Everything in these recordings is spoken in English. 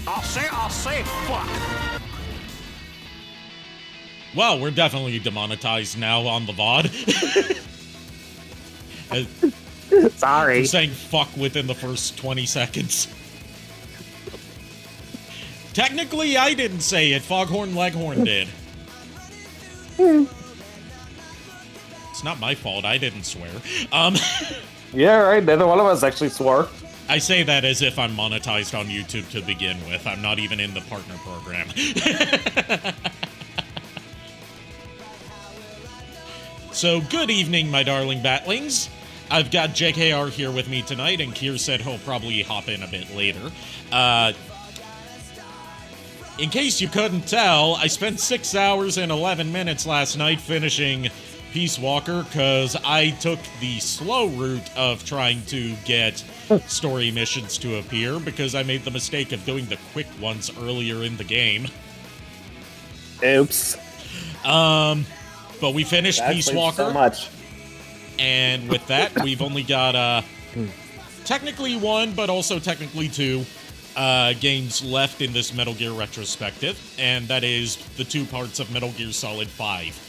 I'll say, fuck. Well, we're definitely demonetized now on the VOD. Sorry. For saying fuck within the first 20 seconds. Technically, I didn't say it. Foghorn Leghorn did. It's not my fault. I didn't swear. Yeah, right. Neither one of us actually swore. I say that as if I'm monetized on YouTube to begin with. I'm not even in the partner program. So, good evening, my darling batlings. I've got JKR here with me tonight, and Kier said he'll probably hop in a bit later. In case you couldn't tell, I spent 6 hours and 11 minutes last night finishing Peace Walker, because I took the slow route of trying to get story missions to appear, because I made the mistake of doing the quick ones earlier in the game. Oops. But we finished Peace Walker. So much. And with that, we've only got, technically one, but also technically two, games left in this Metal Gear retrospective, and that is the 2 parts of Metal Gear Solid 5.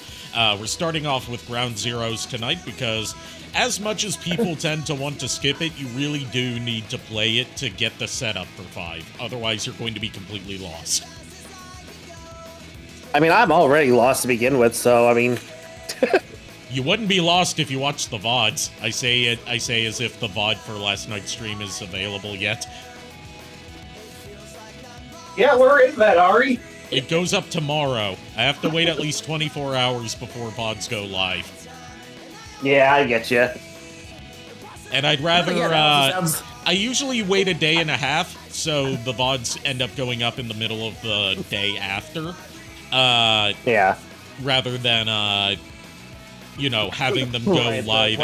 We're starting off with Ground Zeroes tonight, because as much as people tend to want to skip it, you really do need to play it to get the setup for 5. Otherwise, you're going to be completely lost. I mean, I'm already lost to begin with, so, I mean... You wouldn't be lost if you watched the VODs. I say as if the VOD for last night's stream is available yet. Yeah, where is that, Ari? It goes up tomorrow. I have to wait at least 24 hours before VODs go live. Yeah, I get you. And I'd rather, sounds... I usually wait a day and a half, so the VODs end up going up in the middle of the day after. Yeah. Rather than, you know, having them go live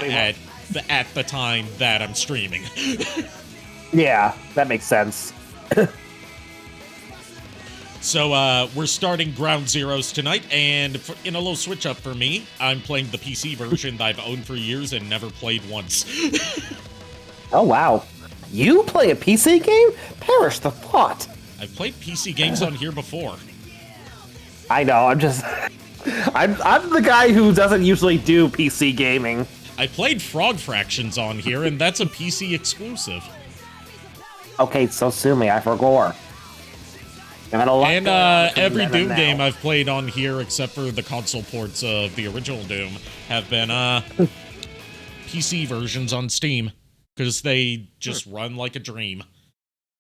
at the time that I'm streaming. Yeah, that makes sense. So, we're starting Ground Zeroes tonight, and in a little switch-up for me, I'm playing the PC version that I've owned for years and never played once. Oh, wow. You play a PC game? Perish the thought. I've played PC games on here before. I know, I'm just... I'm the guy who doesn't usually do PC gaming. I played Frog Fractions on here, and that's a PC exclusive. Okay, so sue me, I forgot. And every Doom game I've played on here, except for the console ports of the original Doom, have been PC versions on Steam, because they just run like a dream.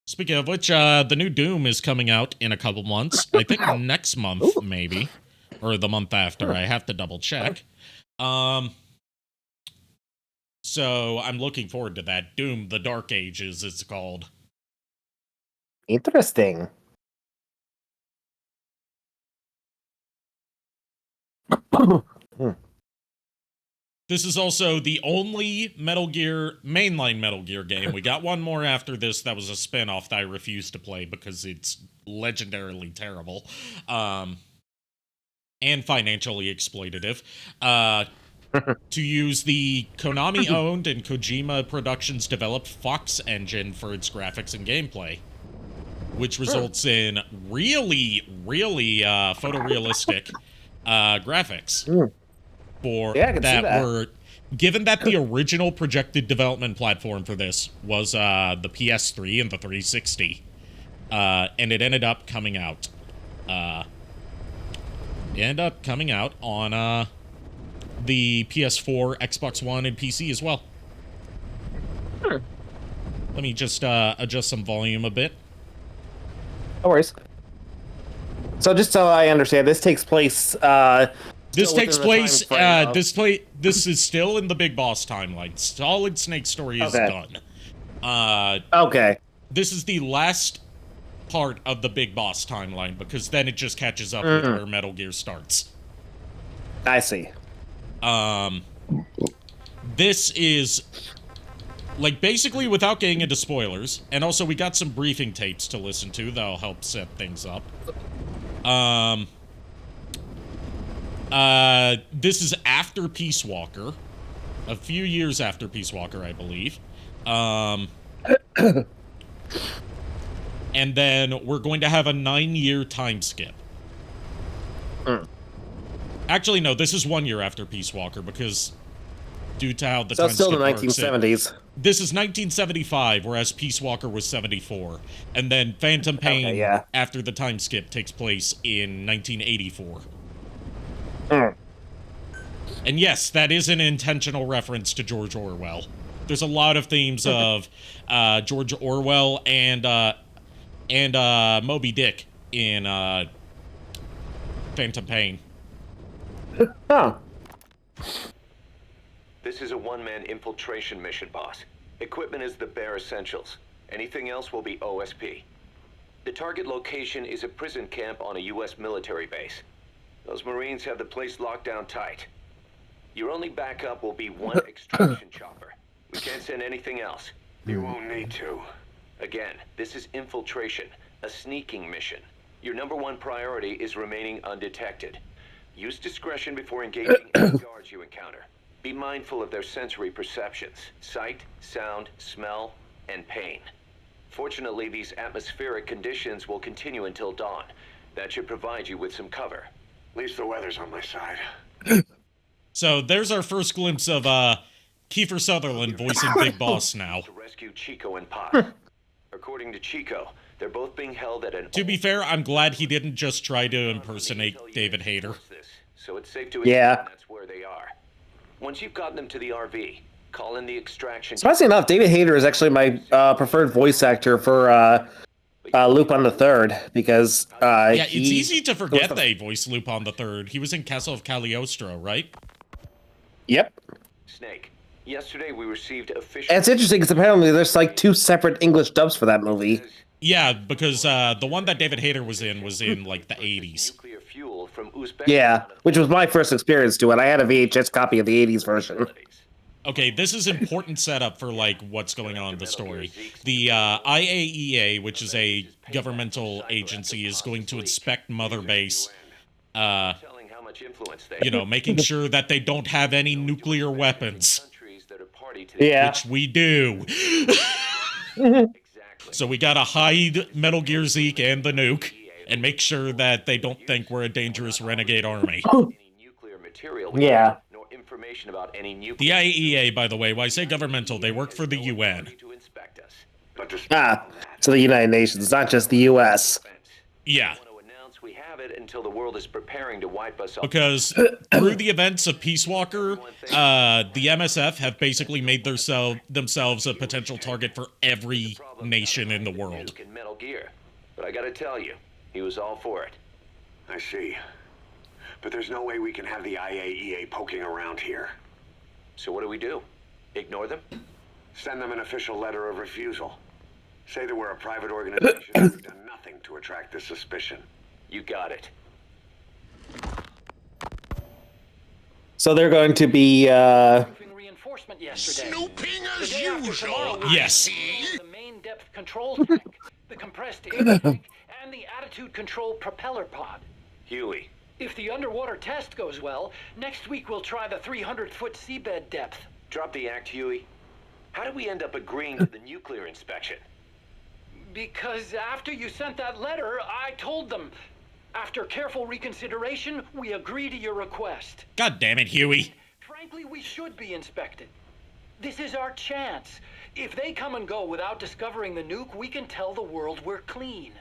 Speaking of which, the new Doom is coming out in a couple months. I think next month, maybe. Or the month after. I have to double check. So I'm looking forward to that. Doom, The Dark Ages, it's called. Interesting. This is also the only mainline Metal Gear game. We got one more after this that was a spin-off that I refused to play because it's legendarily terrible. And financially exploitative. To use the Konami-owned and Kojima Productions developed Fox engine for its graphics and gameplay. Which results in really, really photorealistic graphics. Given that the original projected development platform for this was the PS3 and the 360, and it ended up coming out. On the PS4, Xbox One, and PC as well. Let me just adjust some volume a bit. No worries. So just so I understand, this takes place... This is still in the Big Boss timeline. Solid Snake story is done. Okay. This is the last part of the Big Boss timeline, because then it just catches up with where Metal Gear starts. I see. This is, like, basically without getting into spoilers, and also we got some briefing tapes to listen to that'll help set things up. This is after Peace Walker. A few years after Peace Walker, I believe. and then we're going to have a 9-year time skip. Actually, no, this is 1 year after Peace Walker, because due to how the time skip works... So still the 1970s. This is 1975, whereas Peace Walker was 74. And then Phantom Pain, after the time skip, takes place in 1984. And yes, that is an intentional reference to George Orwell. There's a lot of themes of George Orwell and Moby Dick in Phantom Pain. Oh. This is a one-man infiltration mission, boss. Equipment is the bare essentials. Anything else will be OSP. The target location is a prison camp on a U.S. military base. Those Marines have the place locked down tight. Your only backup will be one extraction chopper. We can't send anything else. You won't need to. Again, this is infiltration, a sneaking mission. Your #1 priority is remaining undetected. Use discretion before engaging any guards you encounter. Be mindful of their sensory perceptions: sight, sound, smell, and pain. Fortunately, these atmospheric conditions will continue until dawn. That should provide you with some cover. At least the weather's on my side. So there's our first glimpse of Kiefer Sutherland voicing Big Boss now. To rescue Chico and Paz. According to Chico, they're both being held at an... To be fair, I'm glad he didn't just try to impersonate David Hayter. So it's safe to assume that's where they are. Once you've gotten them to the RV, call in the extraction... Surprisingly enough, David Hayter is actually my preferred voice actor for Lupin the Third, because yeah, it's easy to forget they voiced Lupin the Third. He was in Castle of Cagliostro, right? Yep. Snake, yesterday we received official... And it's interesting because apparently there's like 2 separate English dubs for that movie. Yeah, because the one that David Hayter was in like the 80s. Nuclear fuel from Uzbekistan. Yeah, which was my first experience to it. I had a VHS copy of the 80s version. Okay, this is important setup for, like, what's going on in the story. The IAEA, which is a governmental agency, is going to inspect Mother Base, you know, making sure that they don't have any nuclear weapons. Yeah. Which we do. So we gotta hide Metal Gear Zeke and the nuke, and make sure that they don't think we're a dangerous renegade army. Yeah. The IAEA, by the way, when I say governmental, they work for the UN. So the United Nations, not just the US. Yeah. We have it until the world is preparing to wipe us off. Because through the events of Peace Walker, the MSF have basically made themselves a potential target for every nation in the world. Metal Gear. But I gotta tell you, he was all for it. I see. But there's no way we can have the IAEA poking around here. So what do we do? Ignore them? Send them an official letter of refusal. Say that we're a private organization and we've done nothing to attract this suspicion. You got it. So they're going to be, Snooping as usual. Yes. The main depth control tank, the compressed air tank, and the attitude control propeller pod. Huey. If the underwater test goes well, next week we'll try the 300-foot seabed depth. Drop the act, Huey. How did we end up agreeing to the nuclear inspection? Because after you sent that letter, I told them. After careful reconsideration, we agree to your request. God damn it, Huey. Frankly, we should be inspected. This is our chance. If they come and go without discovering the nuke, we can tell the world we're clean.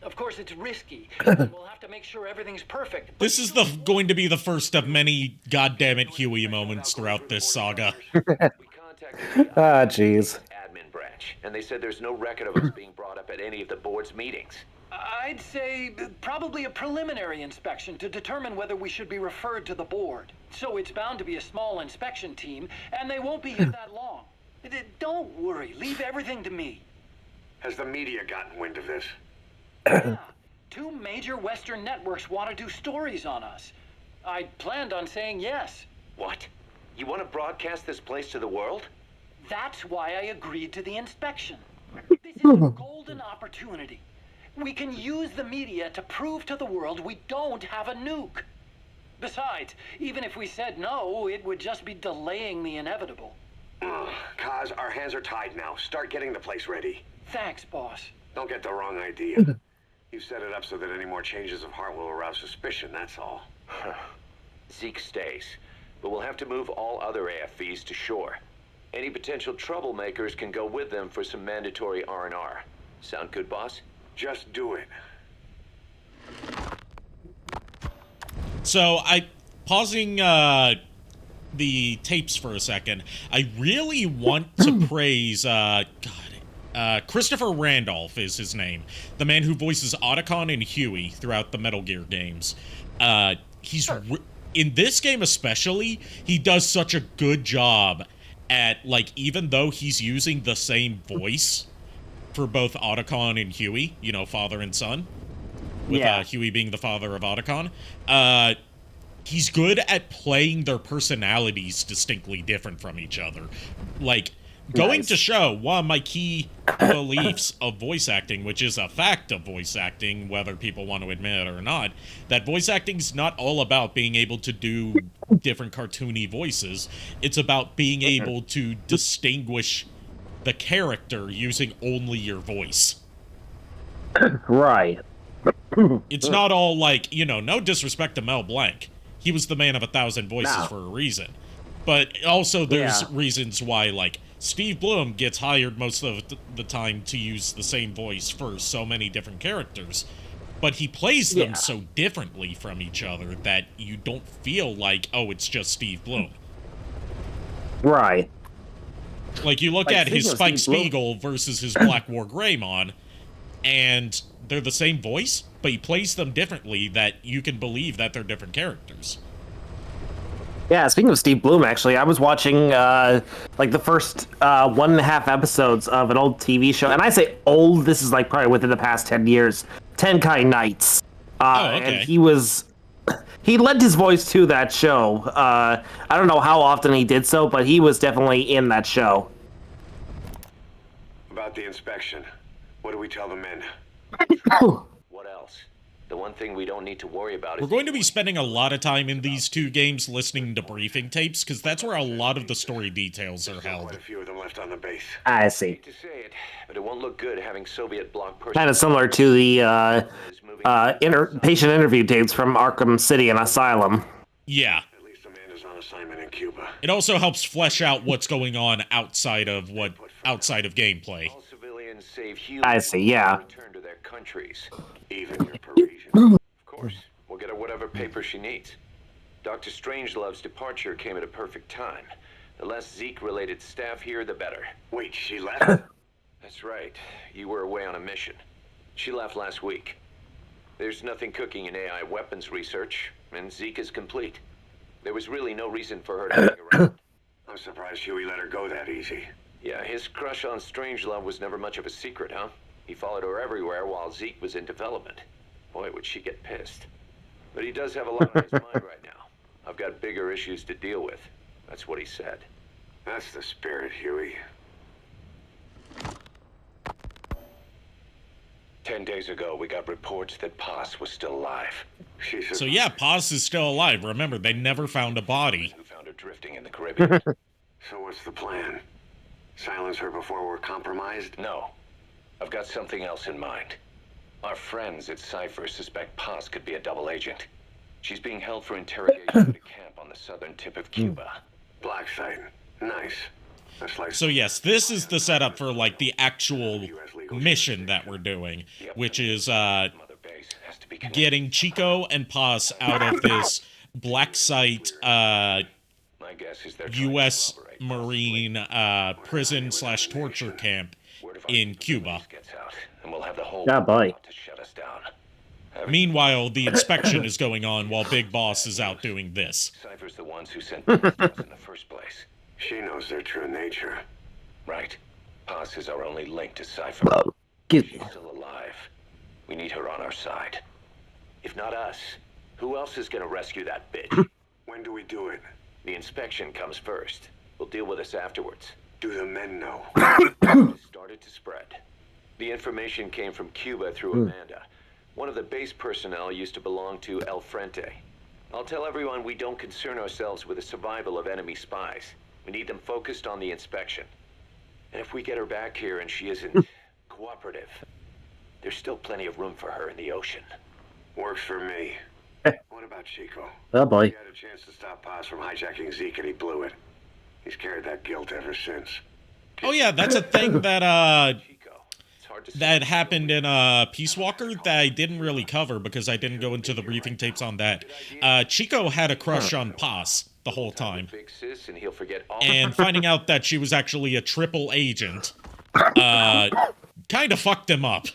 Of course, it's risky, and we'll have to make sure everything's perfect. This is going to be the first of many goddammit Huey moments throughout this saga. jeez. Admin branch, and they said there's no record of us being brought up at any of the board's meetings. I'd say probably a preliminary inspection to determine whether we should be referred to the board. So it's bound to be a small inspection team, and they won't be here that long. Don't worry, leave everything to me. Has the media gotten wind of this? Yeah. 2 major Western networks want to do stories on us. I planned on saying yes. What? You want to broadcast this place to the world? That's why I agreed to the inspection. This is a golden opportunity. We can use the media to prove to the world we don't have a nuke. Besides, even if we said no, it would just be delaying the inevitable. Kaz, our hands are tied now. Start getting the place ready. Thanks, boss. Don't get the wrong idea. You set it up so that any more changes of heart will arouse suspicion, that's all. Zeke stays, but we'll have to move all other AFVs to shore. Any potential troublemakers can go with them for some mandatory R&R. Sound good, boss? Just do it. So, pausing the tapes for a second, I really want to praise, Christopher Randolph is his name. The man who voices Otacon and Huey throughout the Metal Gear games. In this game especially, he does such a good job at, like, even though he's using the same voice for both Otacon and Huey, you know, father and son, with Huey being the father of Otacon, he's good at playing their personalities distinctly different from each other. Like, going to show one of my key beliefs of voice acting, which is a fact of voice acting, whether people want to admit it or not, that voice acting's not all about being able to do different cartoony voices. It's about being able to distinguish the character using only your voice. Right. It's not all like, you know, no disrespect to Mel Blanc. He was the man of 1,000 voices for a reason. But also there's reasons why, like, Steve Blum gets hired most of the time to use the same voice for so many different characters. But he plays them so differently from each other that you don't feel like, oh, it's just Steve Blum. Right. Like, you look at his Spike Spiegel versus his Black War Greymon, and they're the same voice, but he plays them differently that you can believe that they're different characters. Yeah, speaking of Steve Blum, actually, I was watching, like, the first 1.5 episodes of an old TV show, and I say old, this is, like, probably within the past 10 years, Tenkai Nights. And he lent his voice to that show. I don't know how often he did so, but he was definitely in that show. About the inspection, what do we tell the men? What else? The one thing we don't need to worry about is... We're going to be spending a lot of time in these two games listening to briefing tapes, because that's where a lot of the story details are held. Quite a few of them left on the base. I see. to say it, but it won't look good having Soviet bloc Kind of similar to the patient interview tapes from Arkham City and Asylum. Yeah. At least Amanda's on assignment in Cuba. It also helps flesh out what's going on outside of gameplay. All civilians save Huey I see, yeah. return to their countries. Even your Parisian. Of course, we'll get her whatever paper she needs. Dr. Strangelove's departure came at a perfect time. The less Zeke-related staff here, the better. Wait, she left? That's right. You were away on a mission. She left last week. There's nothing cooking in AI weapons research, and Zeke is complete. There was really no reason for her to hang around. I'm surprised Huey let her go that easy. Yeah, his crush on Strangelove was never much of a secret, huh? He followed her everywhere while Zeke was in development. Boy, would she get pissed. But he does have a lot on his mind right now. I've got bigger issues to deal with. That's what he said. That's the spirit, Huey. 10 days ago, we got reports that Paz was still alive. So yeah, Paz is still alive. Remember, they never found a body. Who found her drifting in the Caribbean? So what's the plan? Silence her before we're compromised? No. I've got something else in mind. Our friends at Cypher suspect Paz could be a double agent. She's being held for interrogation at a camp on the southern tip of Cuba. Black site. Nice. That's like... So yes, this is the setup for, like, the actual mission that we're doing, which is getting Chico and Paz out of this black site U.S. Marine prison/torture camp in Cuba. Yeah, boy. Meanwhile, the inspection is going on while Big Boss is out doing this. Cypher's the ones who sent Paz in the first place. She knows their true nature. Right. Paz is our only link to Cypher. She's still alive. We need her on our side. If not us, who else is gonna rescue that bitch? When do we do it? The inspection comes first. We'll deal with this afterwards. Do the men know? It started to spread. The information came from Cuba through Amanda. One of the base personnel used to belong to El Frente. I'll tell everyone we don't concern ourselves with the survival of enemy spies. We need them focused on the inspection. And if we get her back here and she isn't cooperative, There's still plenty of room for her in the ocean. Works for me. What about Chico? Oh boy. He had a chance to stop Paz from hijacking Zeke and he blew it. He's carried that guilt ever since. Oh yeah, that's a thing that Chico. It's hard to that happened in Peace Walker that I didn't really cover because I didn't go into the briefing tapes on that. Chico had a crush on Paz the whole time. Big sis, and he'll forget all. And finding out that she was actually a triple agent kind of fucked him up.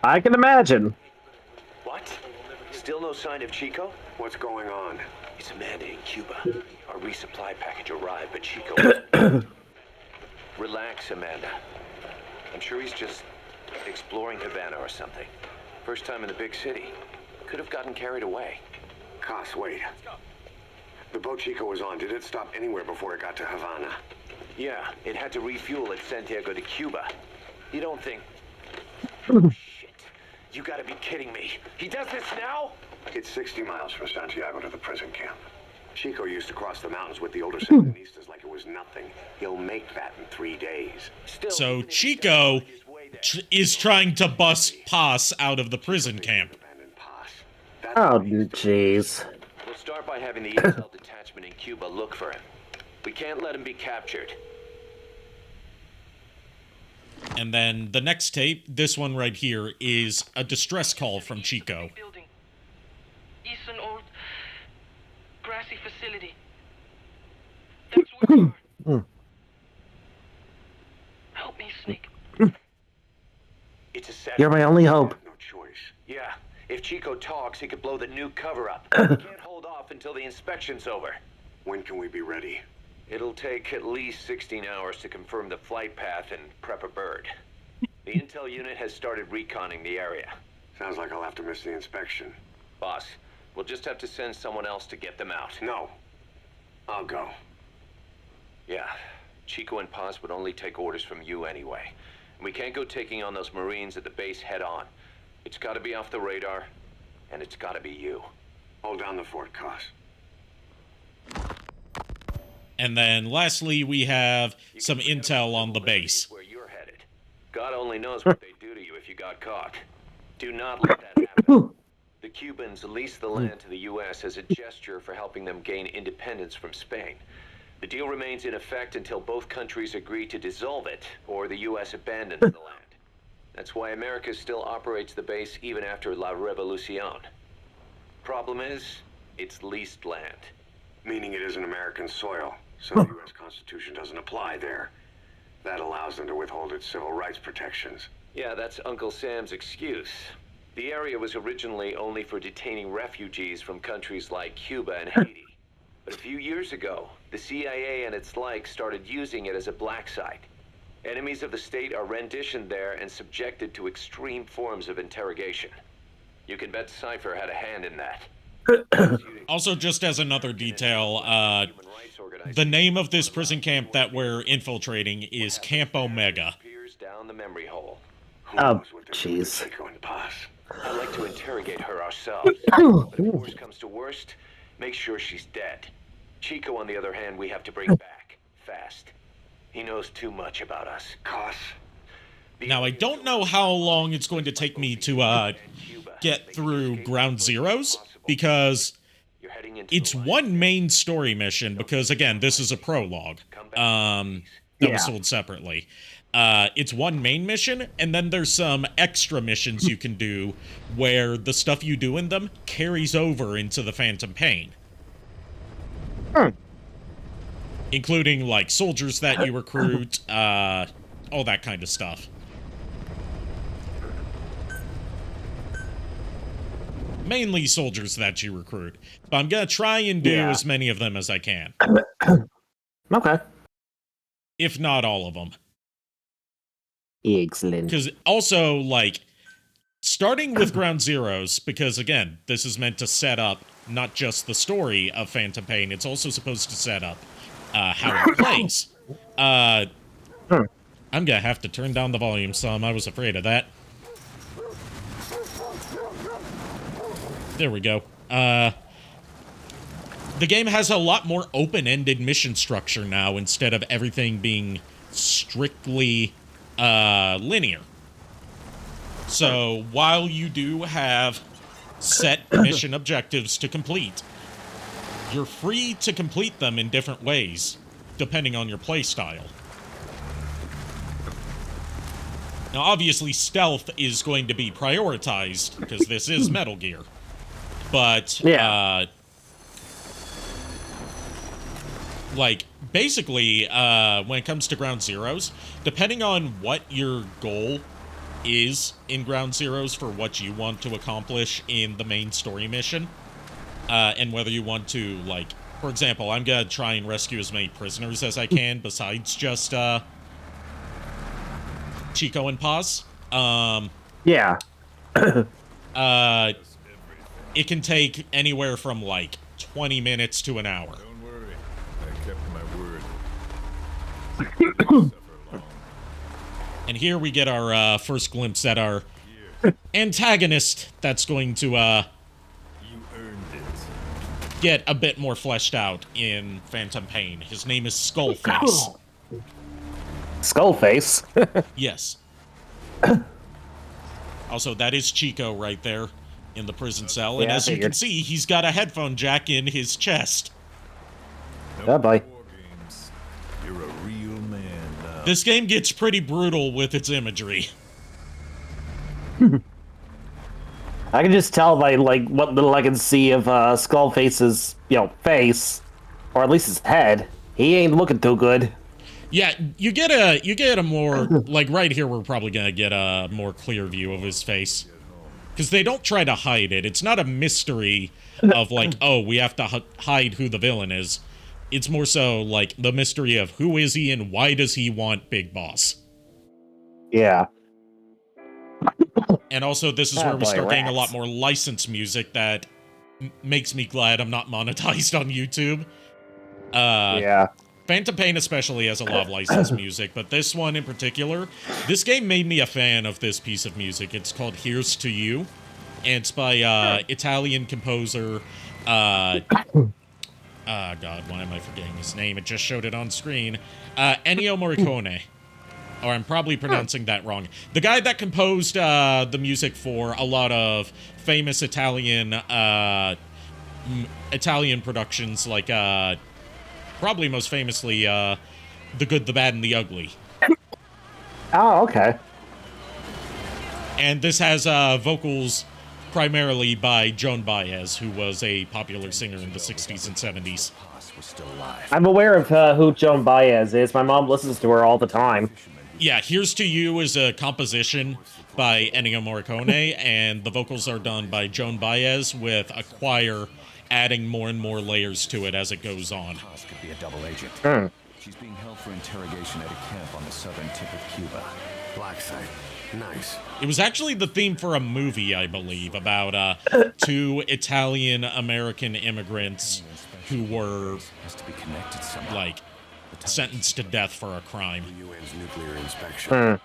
I can imagine. What? Still no sign of Chico? What's going on? It's Amanda in Cuba. Our resupply package arrived, but Chico... Relax, Amanda. I'm sure he's just exploring Havana or something. First time in the big city. Could have gotten carried away. Cos, wait. The boat Chico was on, did it stop anywhere before it got to Havana? Yeah, it had to refuel at Santiago de Cuba. You don't think... Shit. You gotta be kidding me. He does this now? It's 60 miles from Santiago to the prison camp. Chico used to cross the mountains with the older Sandinistas like it was nothing. He'll make that in 3 days. Still, So Chico is trying to bust Paz out of the prison camp. Abandoned Paz. Oh, jeez. We'll start by having the intel detachment in Cuba look for him. We can't let him be captured. And then the next tape, this one right here, is a distress call from Chico. Building. It's an old grassy facility. That's where we are. Help me, Snake. It's a set. You're my only hope. No choice. Yeah, if Chico talks, he could blow the nuke cover up. We can't hold off until the inspection's over. When can we be ready? It'll take at least 16 hours to confirm the flight path and prep a bird. The intel unit has started reconning the area. Sounds like I'll have to miss the inspection. Boss, we'll just have to send someone else to get them out. No. I'll go. Yeah, Chico and Paz would only take orders from you anyway. We can't go taking on those Marines at the base head on. It's gotta be off the radar, and it's gotta be you. Hold down the fort, Cos. And then lastly, we have some intel on the base. Where you're headed. God only knows what they'd do to you if you got caught. Do not let that happen. The Cubans leased the land to the U.S. as a gesture for helping them gain independence from Spain. The deal remains in effect until both countries agree to dissolve it, or the U.S. abandons the land. That's why America still operates the base even after La Revolucion. Problem is, it's leased land. Meaning it isn't American soil, so the U.S. Constitution doesn't apply there. That allows them to withhold its civil rights protections. Yeah, that's Uncle Sam's excuse. The area was originally only for detaining refugees from countries like Cuba and Haiti. But a few years ago, the CIA and its like started using it as a black site. Enemies of the state are renditioned there and subjected to extreme forms of interrogation. You can bet Cypher had a hand in that. Also, just as another detail, the name of this prison camp that we're infiltrating is Camp Omega. Down the memory hole. Who Oh, knows what they're doing with jeez. Chico and Paz? I'd like to interrogate her ourselves. But if worst comes to worst, make sure she's dead. Chico, on the other hand, we have to bring back. Fast. He knows too much about us. Cos? Now, I don't know how long it's going to take me to get through Ground Zeroes, because You're heading into it's the line. one main story mission, because, again, this is a prologue that was Yeah. sold separately. It's one main mission, and then there's some extra missions you can do where the stuff you do in them carries over into the Phantom Pain. Including, like, soldiers that you recruit, all that kind of stuff. Mainly soldiers that you recruit. But I'm gonna try and do Yeah. as many of them as I can. Okay. If not all of them. Excellent. Because also, like, starting with Ground Zeroes, because, again, this is meant to set up not just the story of Phantom Pain, it's also supposed to set up how it plays. I'm gonna have to turn down the volume some. I was afraid of that. There we go. The game has a lot more open-ended mission structure now instead of everything being strictly linear. So while you do have set mission objectives to complete, you're free to complete them in different ways, depending on your playstyle. Now, obviously, stealth is going to be prioritized, because this is Metal Gear. But, like, basically, when it comes to Ground Zeroes, depending on what your goal is in Ground Zeroes for what you want to accomplish in the main story mission, and whether you want to, like, for example, I'm gonna try and rescue as many prisoners as I can besides just, Chico and Paz. Yeah. It can take anywhere from, like, 20 minutes to an hour. Don't worry, I kept my word. And here we get our first glimpse at our antagonist that's going to You earned it. get a bit more fleshed out in Phantom Pain. His name is Skullface. Skullface? Yes. Also, that is Chico right there in the prison cell. And Yeah, as you can see, he's got a headphone jack in his chest. Oh, boy. War games. You're a real man now. This game gets pretty brutal with its imagery. I can just tell by, like, what little I can see of Skullface's, face, or at least his head. He ain't looking too good. Yeah, you get a more, like, right here we're probably gonna get a more clear view of his face. Because they don't try to hide it. It's not a mystery of, like, oh, we have to hide who the villain is. It's more so, like, the mystery of who is he and why does he want Big Boss. Yeah. And also, this is where we start getting a lot rats. more licensed music that makes me glad I'm not monetized on YouTube. Yeah. Phantom Pain especially has a lot of licensed music, but this one in particular, this game made me a fan of this piece of music. It's called Here's to You, and it's by Italian composer, God, why am I forgetting his name? It just showed it on screen. Ennio Morricone. Or I'm probably pronouncing that wrong. The guy that composed the music for a lot of famous Italian productions, like probably most famously The Good, the Bad, and the Ugly. Oh, okay. And this has vocals primarily by Joan Baez, who was a popular singer in the 60s and 70s. I'm aware of who Joan Baez is. My mom listens to her all the time. Yeah, Here's to You is a composition by Ennio Morricone, and the vocals are done by Joan Baez with a choir adding more and more layers to it as it goes on. Paz could be a double agent. She's being held for interrogation at a camp on the southern tip of Cuba. Black site. Nice. It was actually the theme for a movie, I believe, about two Italian-American immigrants who were, Has to be connected somehow. like, sentenced to death for a crime. The UN's nuclear inspection.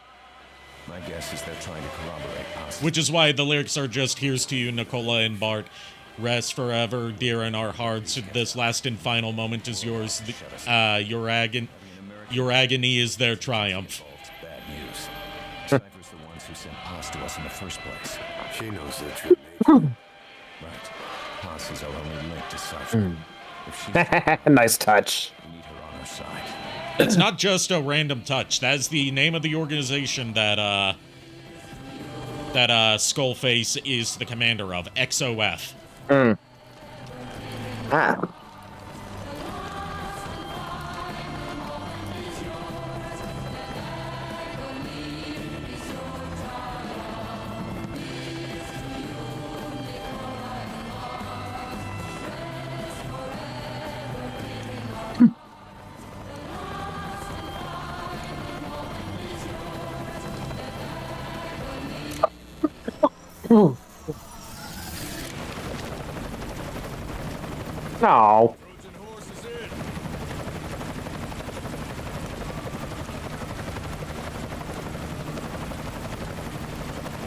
My guess is they're trying to corroborate Paz. Which is why the lyrics are just, here's to you, Nicola and Bart. Rest forever, dear in our hearts. This last and final moment is yours. Your agony is their triumph. Bad news. Cypher's the ones who sent Paz to us in the first place. She knows the true nature. Right. Paz is our only link to Cypher. If she's Nice touch. we need her on our side. It's not just a random touch. That's the name of the organization that Skullface is the commander of, XOF. Ah. No.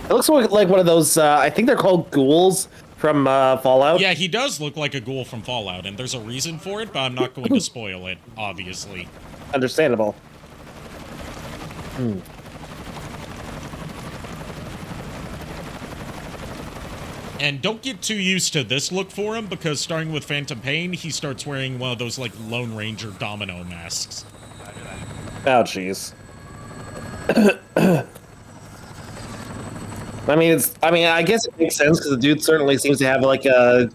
It looks like one of those, I think they're called ghouls from Fallout. Yeah, he does look like a ghoul from Fallout, and there's a reason for it, but I'm not going to spoil it, obviously. Understandable. And don't get too used to this look for him, because starting with Phantom Pain, he starts wearing one of those, like, Lone Ranger domino masks. Oh, jeez. I guess it makes sense, because the dude certainly seems to have, like, a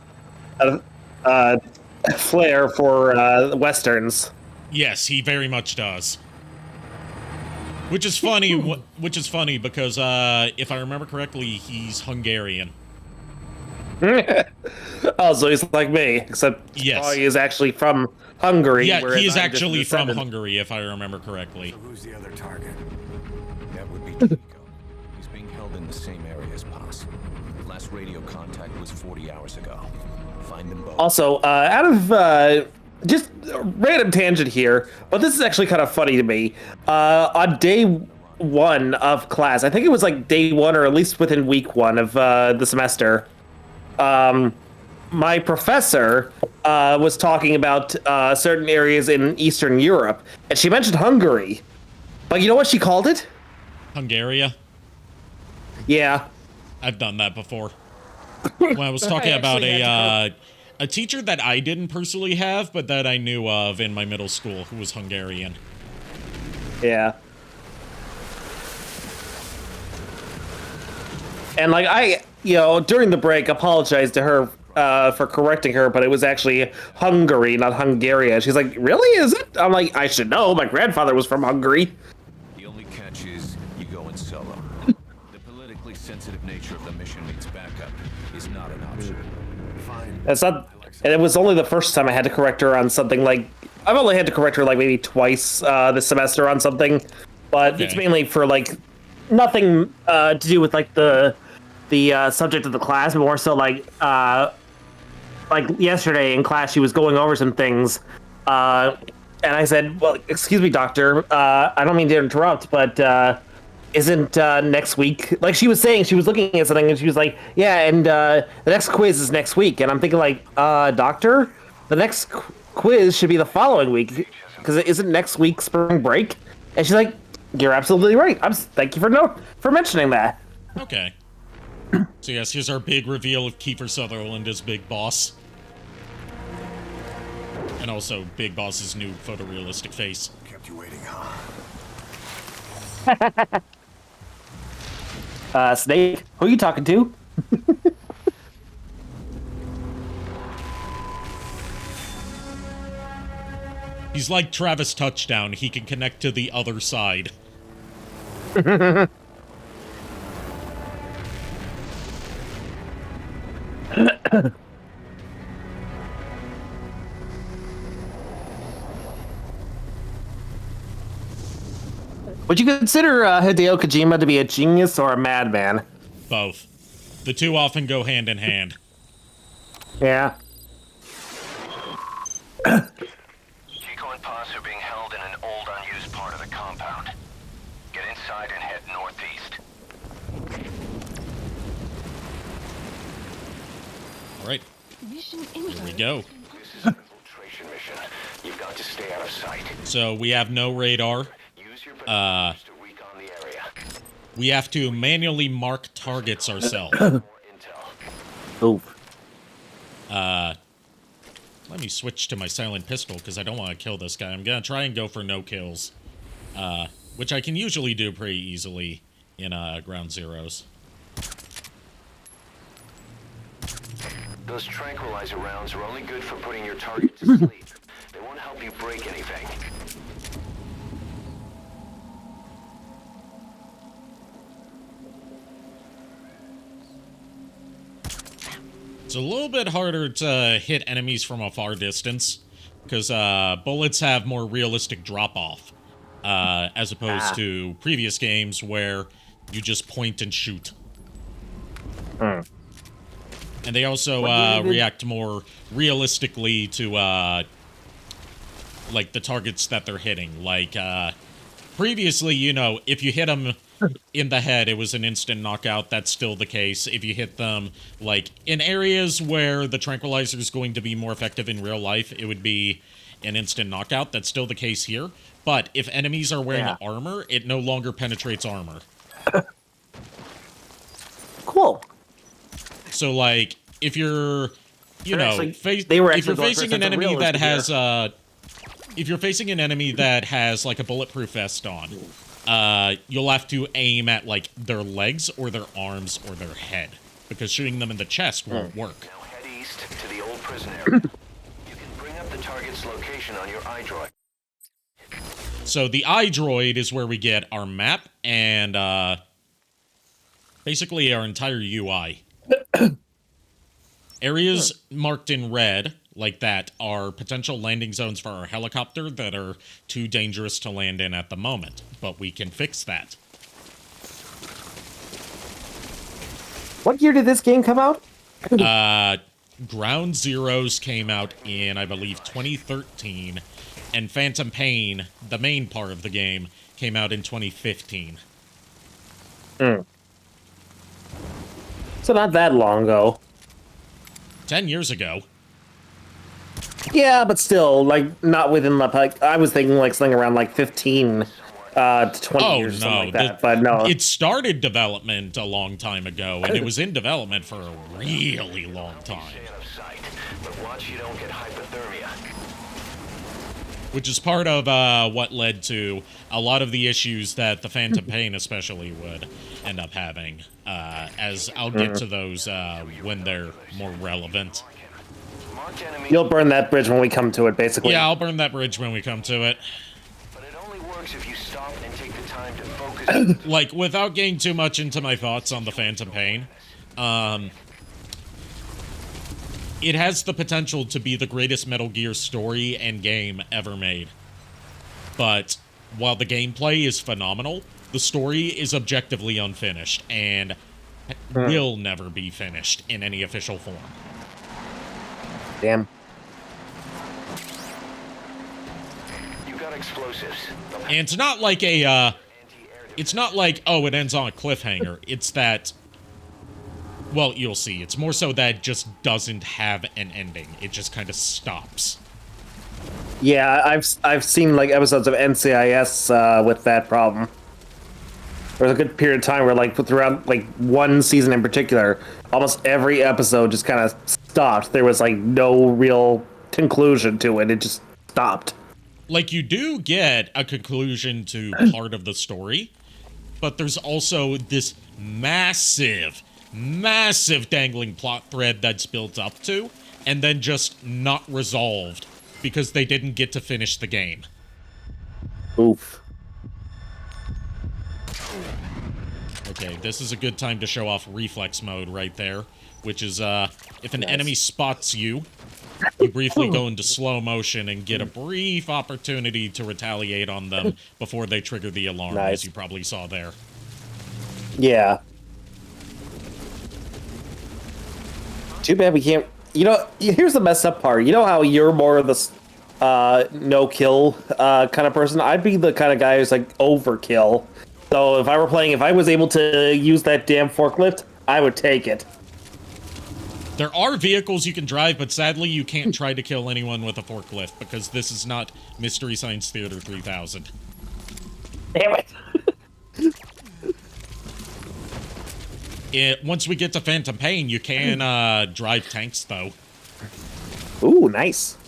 flair for Westerns. Yes, he very much does. Which is funny, because, if I remember correctly, he's Hungarian. Oh, so he's like me, except yes. he is actually from Hungary. Yeah, he is actually from Hungary, if I remember correctly. So who's the other target? That would be Chico. He's being held in the same area as Paz. Last radio contact was 40 hours ago. Find them both. Also, out of just a random tangent here, but this is actually kind of funny to me. On day 1 of class, I think it was like day 1 or at least within week 1 of the semester, my professor was talking about certain areas in Eastern Europe, and she mentioned Hungary. But you know what she called it? Hungaria? Yeah. I've done that before. When I was talking about a teacher that I didn't personally have, but that I knew of in my middle school, who was Hungarian. Yeah. And like during the break, apologized to her for correcting her, but it was actually Hungary, not Hungaria. She's like, really? Is it? I'm like, I should know. My grandfather was from Hungary. The only catch is you go in solo. The politically sensitive nature of the mission means backup is not an option. Fine. That's not, and it was only the first time I had to correct her on something. Like, I've only had to correct her like maybe twice this semester on something, but it's mainly for like nothing to do with like the subject of the class, but more so like yesterday in class she was going over some things, and I said, well, excuse me, doctor, I don't mean to interrupt, but isn't next week, like she was saying, she was looking at something and she was like, yeah, and the next quiz is next week, and I'm thinking like, doctor, the next quiz should be the following week, because it isn't next week spring break. And she's like, you're absolutely right. Thank you for mentioning that. Okay. So yes, here's our big reveal of Kiefer Sutherland as Big Boss. And also Big Boss's new photorealistic face. Kept you waiting, huh? Snake, who are you talking to? He's like Travis Touchdown. He can connect to the other side. Would you consider Hideo Kojima to be a genius or a madman? Both. The two often go hand in hand. Yeah. Chico and Paz are being held in an old, unused part of the compound. Get inside and head northeast. All right. Here we go. This is an infiltration mission. You've got to stay out of sight. So we have no radar. Use your binoculars to recon the area. We have to manually mark targets ourselves. Oof. Let me switch to my silent pistol because I don't want to kill this guy. I'm gonna try and go for no kills, which I can usually do pretty easily in Ground Zeroes. Those tranquilizer rounds are only good for putting your target to sleep. They won't help you break anything. It's a little bit harder to hit enemies from a far distance, because bullets have more realistic drop-off, as opposed to previous games where you just point and shoot. And they also react more realistically to, like, the targets that they're hitting. Like, previously, you know, if you hit them in the head, it was an instant knockout. That's still the case. If you hit them, like, in areas where the tranquilizer is going to be more effective in real life, it would be an instant knockout. That's still the case here. But if enemies are wearing armor, it no longer penetrates armor. Cool. So, like, if you're, you know, they were if you're actually facing an going for enemy that realism has, if you're facing an enemy that has, like, a bulletproof vest on, you'll have to aim at, like, their legs or their arms or their head, because shooting them in the chest won't work. Now head east to the old prison area. You can bring up the target's location on your iDroid. So the iDroid is where we get our map and, basically our entire UI. Areas marked in red, like that, are potential landing zones for our helicopter that are too dangerous to land in at the moment, but we can fix that. What year did this game come out? Ground Zeroes came out in, I believe, 2013, and Phantom Pain, the main part of the game, came out in 2015. So not that long ago. 10 years ago. Yeah, but still, like, not within the, like, I was thinking, like, something around, like, 15 to 20 years or something like that, but no. It started development a long time ago, and it was in development for a really long time. But watch you don't get hypothermia. Which is part of what led to a lot of the issues that the Phantom Pain especially would end up having, as I'll get to those when they're more relevant. You'll burn that bridge when we come to it, basically. Yeah, I'll burn that bridge when we come to it. But it only works if you stop and take the time to focus. Like, without getting too much into my thoughts on the Phantom Pain, it has the potential to be the greatest Metal Gear story and game ever made. But while the gameplay is phenomenal, the story is objectively unfinished and will never be finished in any official form. Damn. You got explosives. And it's not like a, it's not like, oh, it ends on a cliffhanger. It's that, well, you'll see. It's more so that it just doesn't have an ending. It just kind of stops. Yeah, I've seen, like, episodes of NCIS with that problem. There was a good period of time where, like, throughout, like, one season in particular, almost every episode just kind of stopped. There was, like, no real conclusion to it. It just stopped. Like, you do get a conclusion to part of the story, but there's also this massive dangling plot thread that's built up to, and then just not resolved because they didn't get to finish the game. Oof. Okay, this is a good time to show off reflex mode right there, which is, if an enemy spots you, you briefly go into slow motion and get a brief opportunity to retaliate on them before they trigger the alarm, as you probably saw there. Yeah. Too bad we can't... You know, here's the messed up part. You know how you're more of the no-kill kind of person? I'd be the kind of guy who's, like, overkill. So if I were playing, if I was able to use that damn forklift, I would take it. There are vehicles you can drive, but sadly you can't try to kill anyone with a forklift, because this is not Mystery Science Theater 3000. Damn it! Once we get to Phantom Pain, you can drive tanks, though. Ooh, nice.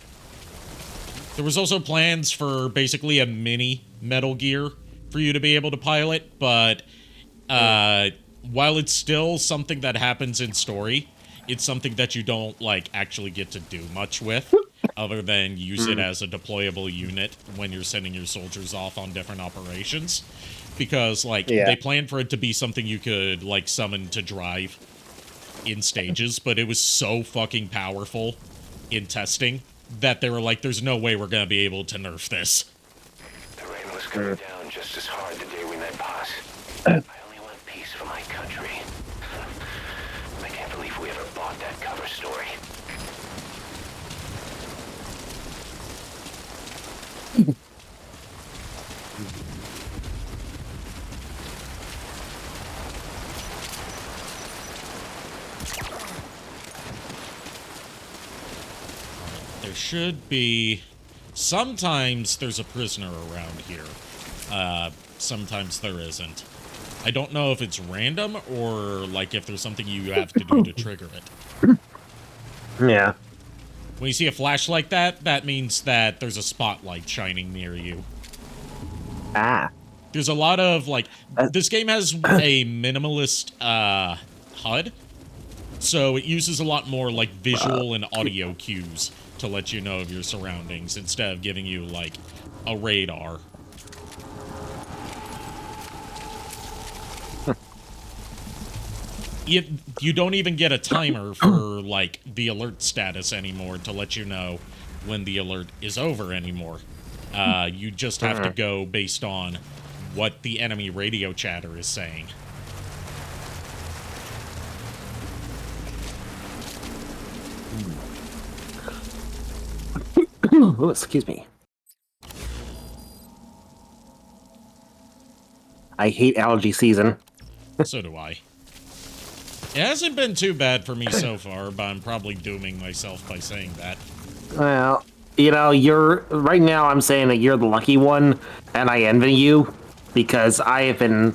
There was also plans for basically a mini Metal Gear for you to be able to pilot, but while it's still something that happens in story, it's something that you don't, like, actually get to do much with, other than use it as a deployable unit when you're sending your soldiers off on different operations. Because, like, they planned for it to be something you could, like, summon to drive in stages, but it was so fucking powerful in testing that they were like, there's no way we're gonna be able to nerf this. The rain was coming down just as hard the day we met Paz. I only want peace for my country. I can't believe we ever bought that cover story. There should be... Sometimes there's a prisoner around here. Sometimes there isn't. I don't know if it's random or like if there's something you have to do to trigger it. Yeah. When you see a flash like that, that means that there's a spotlight shining near you. Ah. There's a lot of, like, this game has a minimalist HUD, so it uses a lot more, like, visual and audio cues to let you know of your surroundings instead of giving you, like, a radar. You don't even get a timer for, like, the alert status anymore to let you know when the alert is over anymore. You just have to go based on what the enemy radio chatter is saying. Oh, excuse me. I hate allergy season. So do I. It hasn't been too bad for me so far, but I'm probably dooming myself by saying that. Well, you know, right now I'm saying that you're the lucky one, and I envy you, because I have been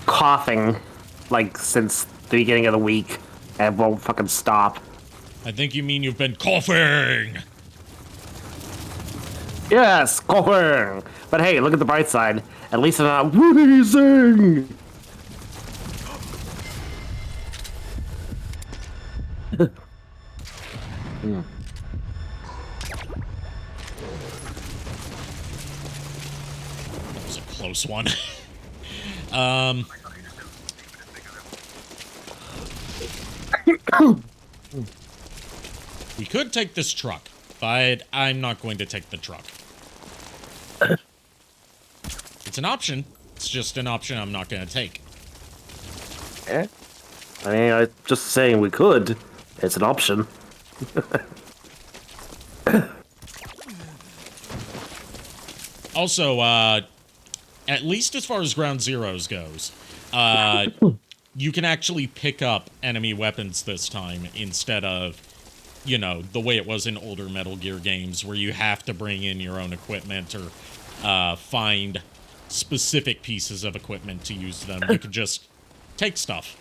coughing, like, since the beginning of the week, and won't fucking stop. I think you mean you've been coughing! Yes, coughing! But hey, look at the bright side. At least I'm not wheezing! That was a close one. We could take this truck, but I'm not going to take the truck. It's an option. It's just an option I'm not going to take. Eh? I mean, I'm just saying we could. It's an option. Also, at least as far as Ground Zeroes goes, you can actually pick up enemy weapons this time instead of, you know, the way it was in older Metal Gear games where you have to bring in your own equipment or find specific pieces of equipment to use them. You can just take stuff.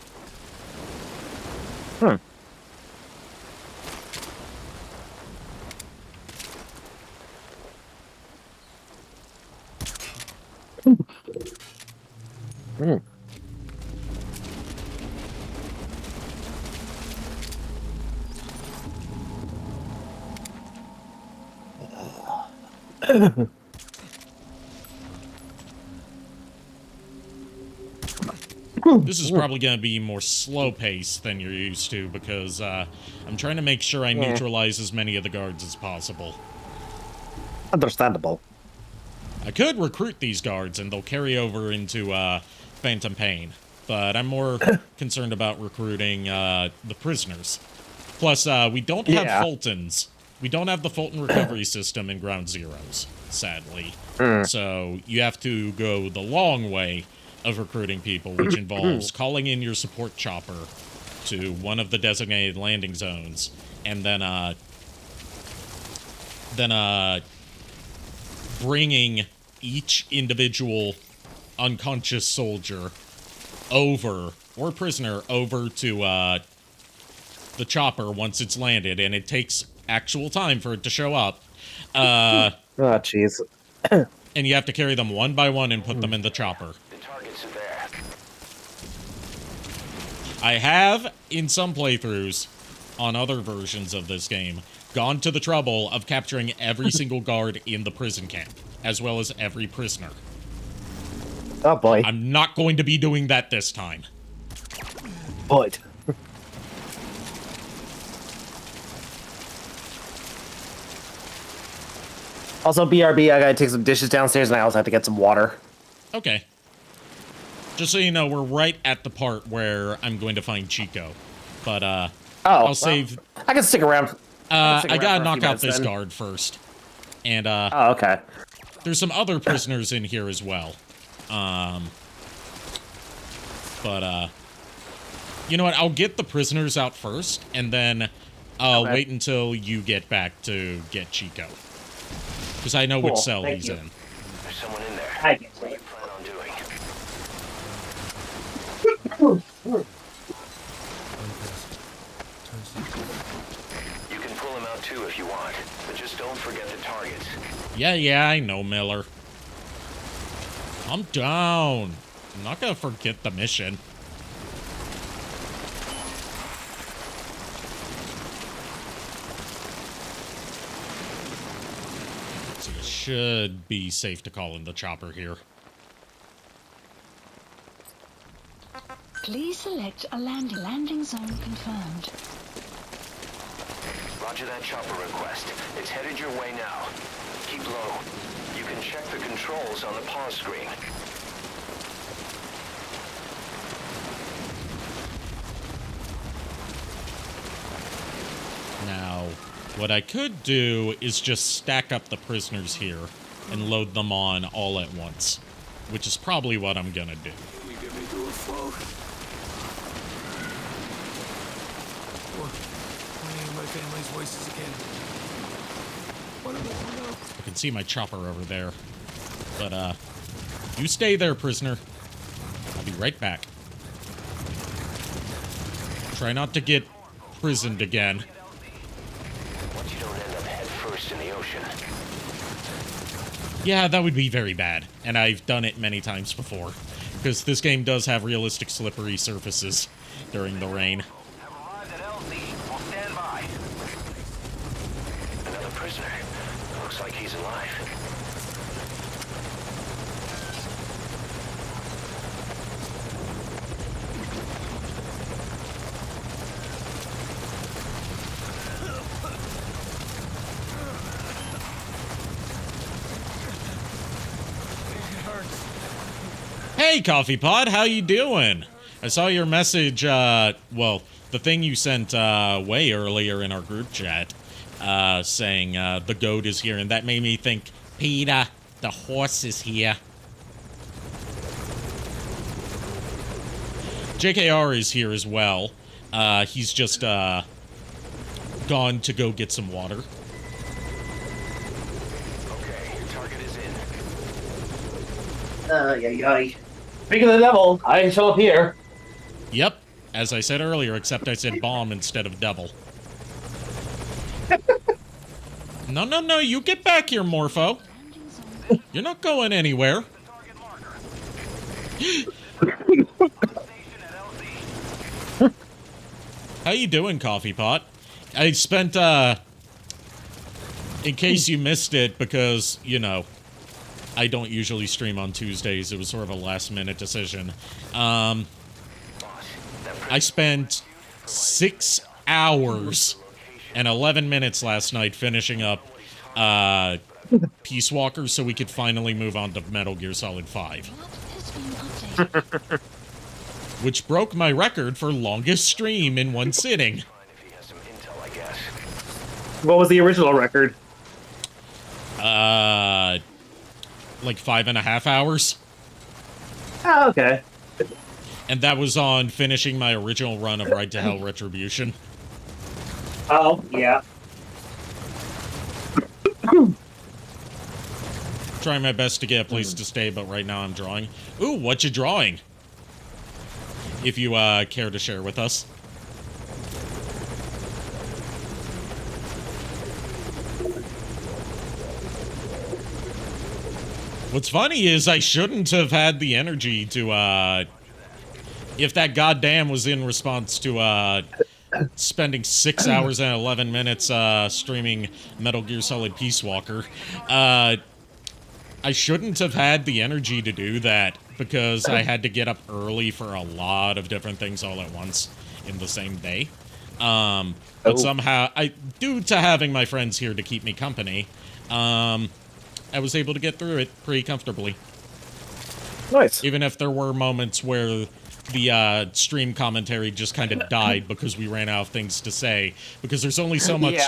This is probably going to be more slow paced than you're used to because I'm trying to make sure I neutralize as many of the guards as possible. Understandable. I could recruit these guards and they'll carry over into Phantom Pain, but I'm more concerned about recruiting the prisoners. Plus, we don't have Fultons. We don't have the Fulton recovery system in Ground Zeroes, sadly. So you have to go the long way of recruiting people, which involves calling in your support chopper to one of the designated landing zones, and then bringing each individual unconscious soldier over, or prisoner, over to the chopper once it's landed, and it takes actual time for it to show up. Oh, jeez. And you have to carry them one by one and put them in the chopper. The targets are there. I have, in some playthroughs, on other versions of this game, gone to the trouble of capturing every single guard in the prison camp, as well as every prisoner. Oh, boy. I'm not going to be doing that this time. But also, BRB, I gotta take some dishes downstairs, and I also have to get some water. Okay. Just so you know, we're right at the part where I'm going to find Chico. But, I'll save... I can stick around. I gotta knock out this guard first. And, Oh, okay. there's some other prisoners in here as well. But, you know what? I'll get the prisoners out first, and then I'll wait until you get back to get Chico. Because I know which cell he's in. There's someone in there. I guess. What do you plan on doing? You can pull him out too if you want, but just don't forget the targets. Yeah, I know, Miller. I'm down. I'm not gonna forget the mission. So it should be safe to call in the chopper here. Please select a landing zone confirmed. Roger that chopper request. It's headed your way now. Keep low. You can check the controls on the pause screen. Now, what I could do is just stack up the prisoners here and load them on all at once, which is probably what I'm gonna do. I can see my chopper over there. But, you stay there, prisoner. I'll be right back. Try not to get prisoned again. Once you don't end up head first in the ocean. Yeah, that would be very bad. And I've done it many times before. Because this game does have realistic slippery surfaces during the rain. Have arrived at LZ. We'll stand by. Another prisoner. Looks like he's alive. Hey, Coffee Pod, how you doing? I saw your message, well, the thing you sent, way earlier in our group chat, saying, the goat is here, and that made me think, Peter, the horse is here. JKR is here as well. He's just, gone to go get some water. Okay, your target is in. Yay. Speaking of the devil, I show up here. Yep, as I said earlier, except I said bomb instead of devil. No, you get back here, Morpho. You're not going anywhere. How you doing, Coffee Pot? I spent, in case you missed it, because, you know, I don't usually stream on Tuesdays. It was sort of a last-minute decision. I spent 6 hours and 11 minutes last night finishing up Peace Walker so we could finally move on to Metal Gear Solid 5. Which broke my record for longest stream in one sitting. What was the original record? Like 5.5 hours. Oh, okay. And that was on finishing my original run of Ride to Hell Retribution. Oh, yeah. Trying my best to get a place to stay, but right now I'm drawing. Ooh, what you drawing? If you care to share with us. What's funny is I shouldn't have had the energy to, if that goddamn was in response to, spending 6 hours and 11 minutes, streaming Metal Gear Solid Peace Walker, I shouldn't have had the energy to do that, because I had to get up early for a lot of different things all at once in the same day. But somehow, due to having my friends here to keep me company, I was able to get through it pretty comfortably. Nice. Even if there were moments where the stream commentary just kind of died because we ran out of things to say. Because there's only so much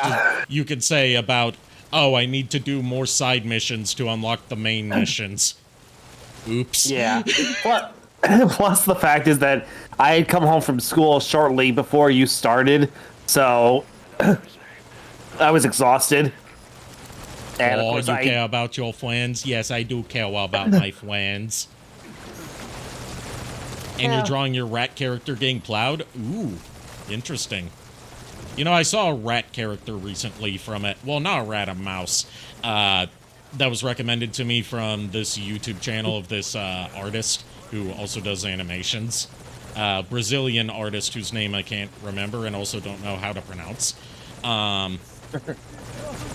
you can say about, oh, I need to do more side missions to unlock the main missions. Oops. Yeah. Plus the fact is that I had come home from school shortly before you started, so I was exhausted. And oh, of course you care about your friends? Yes, I do care about my friends. And you're drawing your rat character getting plowed? Ooh, interesting. You know, I saw a rat character recently from it. Well, not a rat, a mouse. That was recommended to me from this YouTube channel of this artist who also does animations. Brazilian artist whose name I can't remember and also don't know how to pronounce.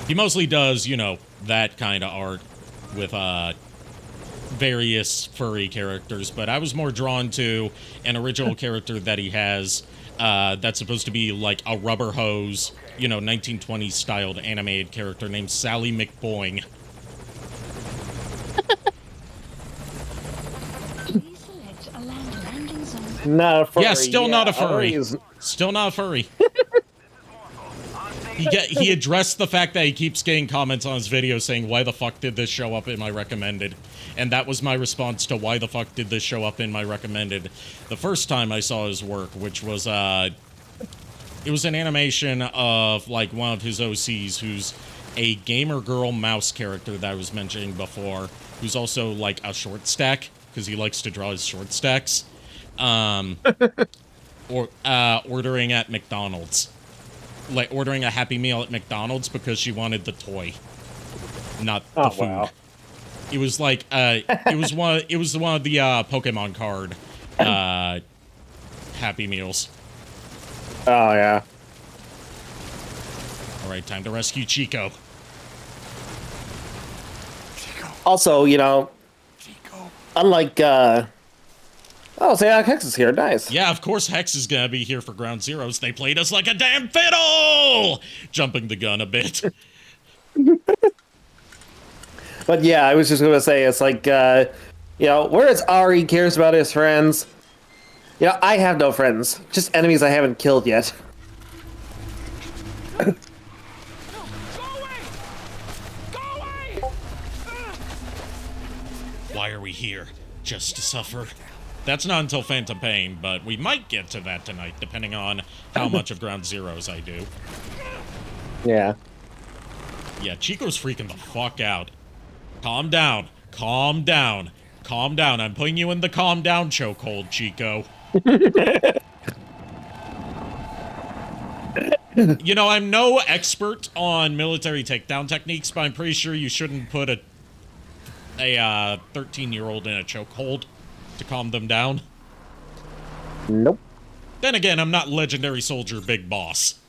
He mostly does, you know, that kind of art with various furry characters, but I was more drawn to an original character that he has that's supposed to be like a rubber hose, you know, 1920s styled animated character named Sally McBoing. Not a furry. Yeah, still not a furry. Still not a furry. He addressed the fact that he keeps getting comments on his video saying, why the fuck did this show up in my recommended? And that was my response to why the fuck did this show up in my recommended the first time I saw his work, which was, it was an animation of, like, one of his OCs who's a gamer girl mouse character that I was mentioning before, who's also, like, a short stack, because he likes to draw his short stacks, ordering at McDonald's. Like, ordering a Happy Meal at McDonald's because she wanted the toy, not the food. Wow. It was like, it was one of the, Pokemon card, Happy Meals. Oh, yeah. Alright, time to rescue Chico. Also, you know, unlike, oh, so yeah, Hex is here. Nice. Yeah, of course Hex is gonna be here for Ground Zeroes. They played us like a damn fiddle! Jumping the gun a bit. But yeah, I was just gonna say, it's like, you know, whereas Ari cares about his friends, you know, I have no friends. Just enemies I haven't killed yet. Why are we here? Just to suffer? That's not until Phantom Pain, but we might get to that tonight, depending on how much of Ground Zeroes I do. Yeah. Yeah, Chico's freaking the fuck out. Calm down. Calm down. Calm down. I'm putting you in the calm down chokehold, Chico. You know, I'm no expert on military takedown techniques, but I'm pretty sure you shouldn't put a 13-year-old in a chokehold to calm them down. Nope. Then again, I'm not Legendary Soldier Big Boss.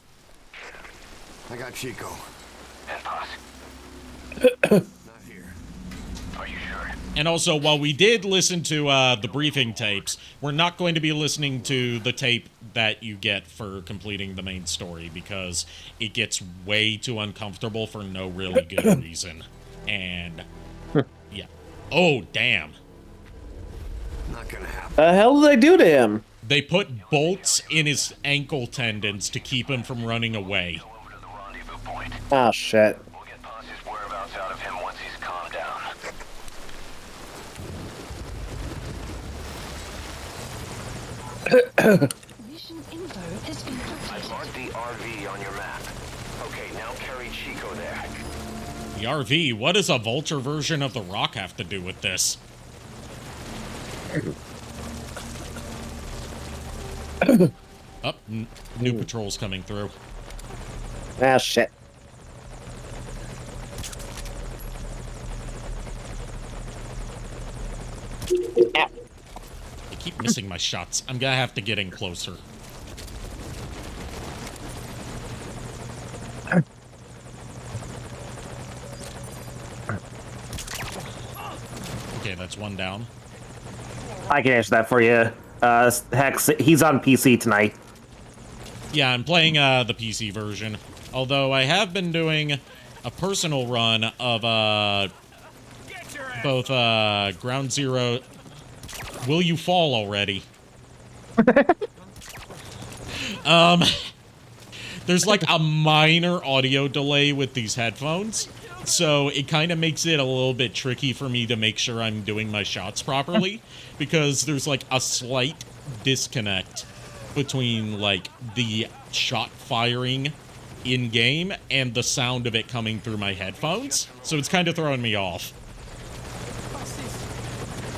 I got Chico. And Paz. Not here. Are you sure? And also, while we did listen to the briefing tapes, we're not going to be listening to the tape that you get for completing the main story, because it gets way too uncomfortable for no really good reason. And, yeah. Oh, damn. Not gonna happen. The hell did they do to him? They put bolts in his ankle tendons to keep him from running away. Over to the rendezvous point. Oh, shit. We'll get Paz's whereabouts out of him once he's calmed down. Mission info has been I've marked the RV on your map. Okay, now carry Chico there. The RV? What does a vulture version of the Rock have to do with this? Up, new patrols coming through. Ah, shit. I keep missing my shots. I'm gonna have to get in closer. Okay, that's one down. I can answer that for you. Hex, he's on PC tonight. Yeah, I'm playing the PC version. Although I have been doing a personal run of both Ground Zero. Will you fall already? There's like a minor audio delay with these headphones, so it kind of makes it a little bit tricky for me to make sure I'm doing my shots properly, because there's like a slight disconnect between like the shot firing in-game and the sound of it coming through my headphones, so it's kind of throwing me off.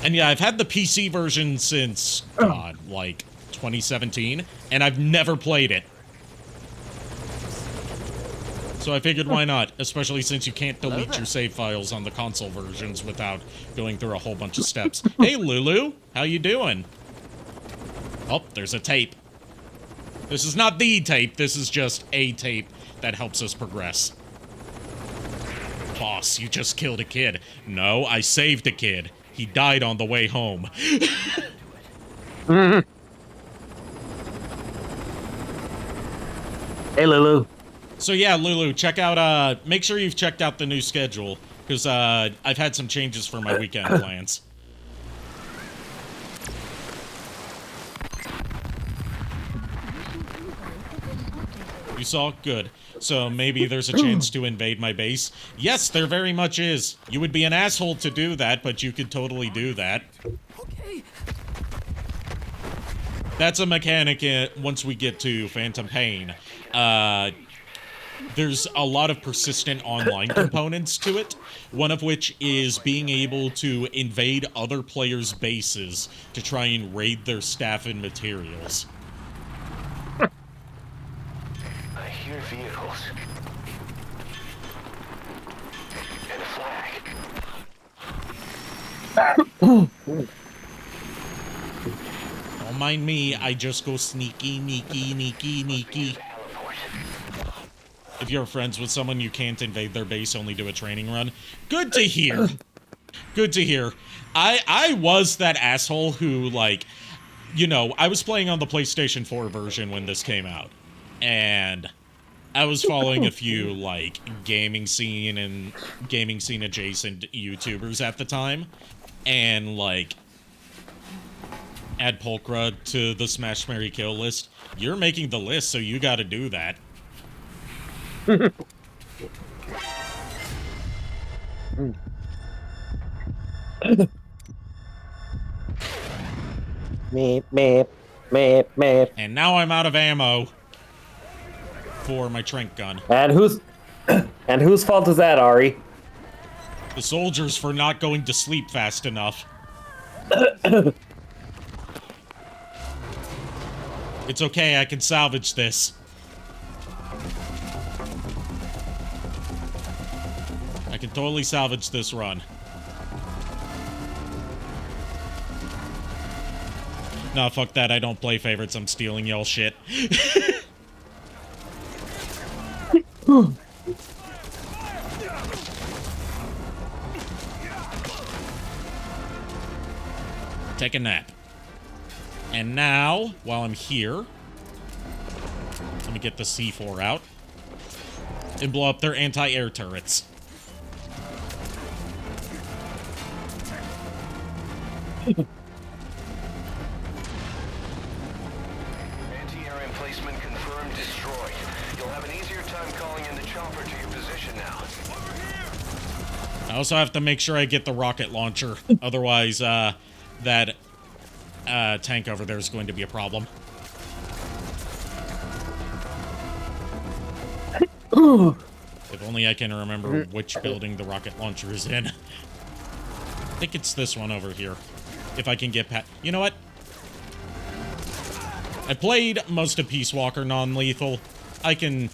And yeah, I've had the PC version since, God, like 2017, and I've never played it. So I figured why not, especially since you can't delete your save files on the console versions without going through a whole bunch of steps. Hey, Lulu, how you doing? Oh, there's a tape. This is not the tape, this is just a tape that helps us progress. Boss, you just killed a kid. No, I saved a kid. He died on the way home. Hey, Lulu. So yeah, Lulu, check out, make sure you've checked out the new schedule, because, I've had some changes for my weekend plans. You saw? Good. So maybe there's a chance to invade my base? Yes, there very much is. You would be an asshole to do that, but you could totally do that. Okay. That's a mechanic once we get to Phantom Pain. There's a lot of persistent online components to it, one of which is being able to invade other players' bases to try and raid their staff and materials. I hear vehicles. And a flag. Don't mind me, I just go sneaky, sneaky. If you're friends with someone, you can't invade their base, only do a training run. Good to hear. Good to hear. I was that asshole who, like, you know, I was playing on the PlayStation 4 version when this came out. And I was following a few, like, gaming scene adjacent YouTubers at the time. And, like, add Pulchra to the Smash Marry Kill list. You're making the list, so you gotta do that. Meep. And now I'm out of ammo for my trank gun. And whose fault is that, Ari? The soldiers for not going to sleep fast enough. It's okay, I can salvage this. I can totally salvage this run. Nah, fuck that, I don't play favorites, I'm stealing y'all shit. Take a nap. And now, while I'm here, let me get the C4 out and blow up their anti-air turrets. Anti-air emplacement confirmed destroyed. You'll have an easier time calling in the chopper to your position now. I also have to make sure I get the rocket launcher. Otherwise, that tank over there is going to be a problem. If only I can remember which building the rocket launcher is in. I think it's this one over here. If I can get past... You know what? I played most of Peace Walker non-lethal. I can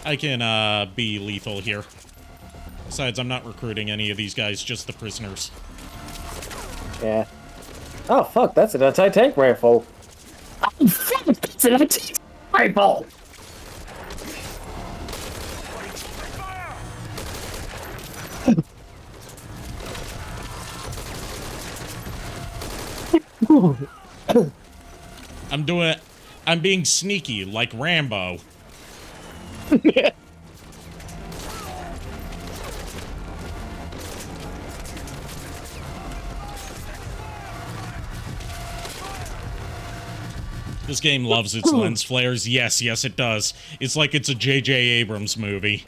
be lethal here. Besides, I'm not recruiting any of these guys, just the prisoners. Yeah. Oh, fuck, that's an anti-tank rifle. Oh, fuck, that's an anti-tank rifle! I'm being sneaky, like Rambo. This game loves its lens flares. Yes, it does. It's like it's a J.J. Abrams movie.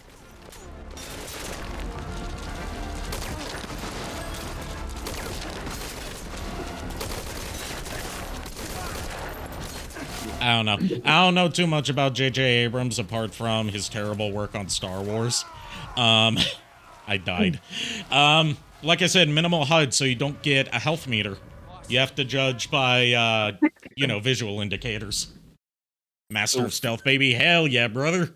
I don't know. I don't know too much about J.J. Abrams apart from his terrible work on Star Wars. I died. Like I said, minimal HUD, so you don't get a health meter. You have to judge by, visual indicators. Master of Stealth, baby. Hell yeah, brother.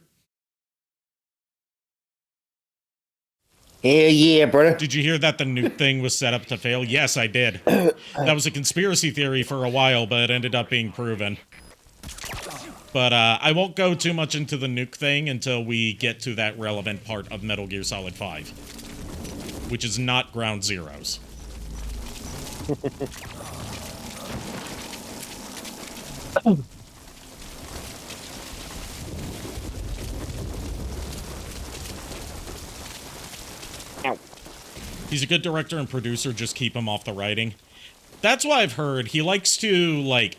Hell yeah, brother. Did you hear that the nuke thing was set up to fail? Yes, I did. That was a conspiracy theory for a while, but it ended up being proven. But I won't go too much into the nuke thing until we get to that relevant part of Metal Gear Solid 5. Which is not Ground Zeroes. He's a good director and producer, just keep him off the writing. That's what I've heard. He likes to,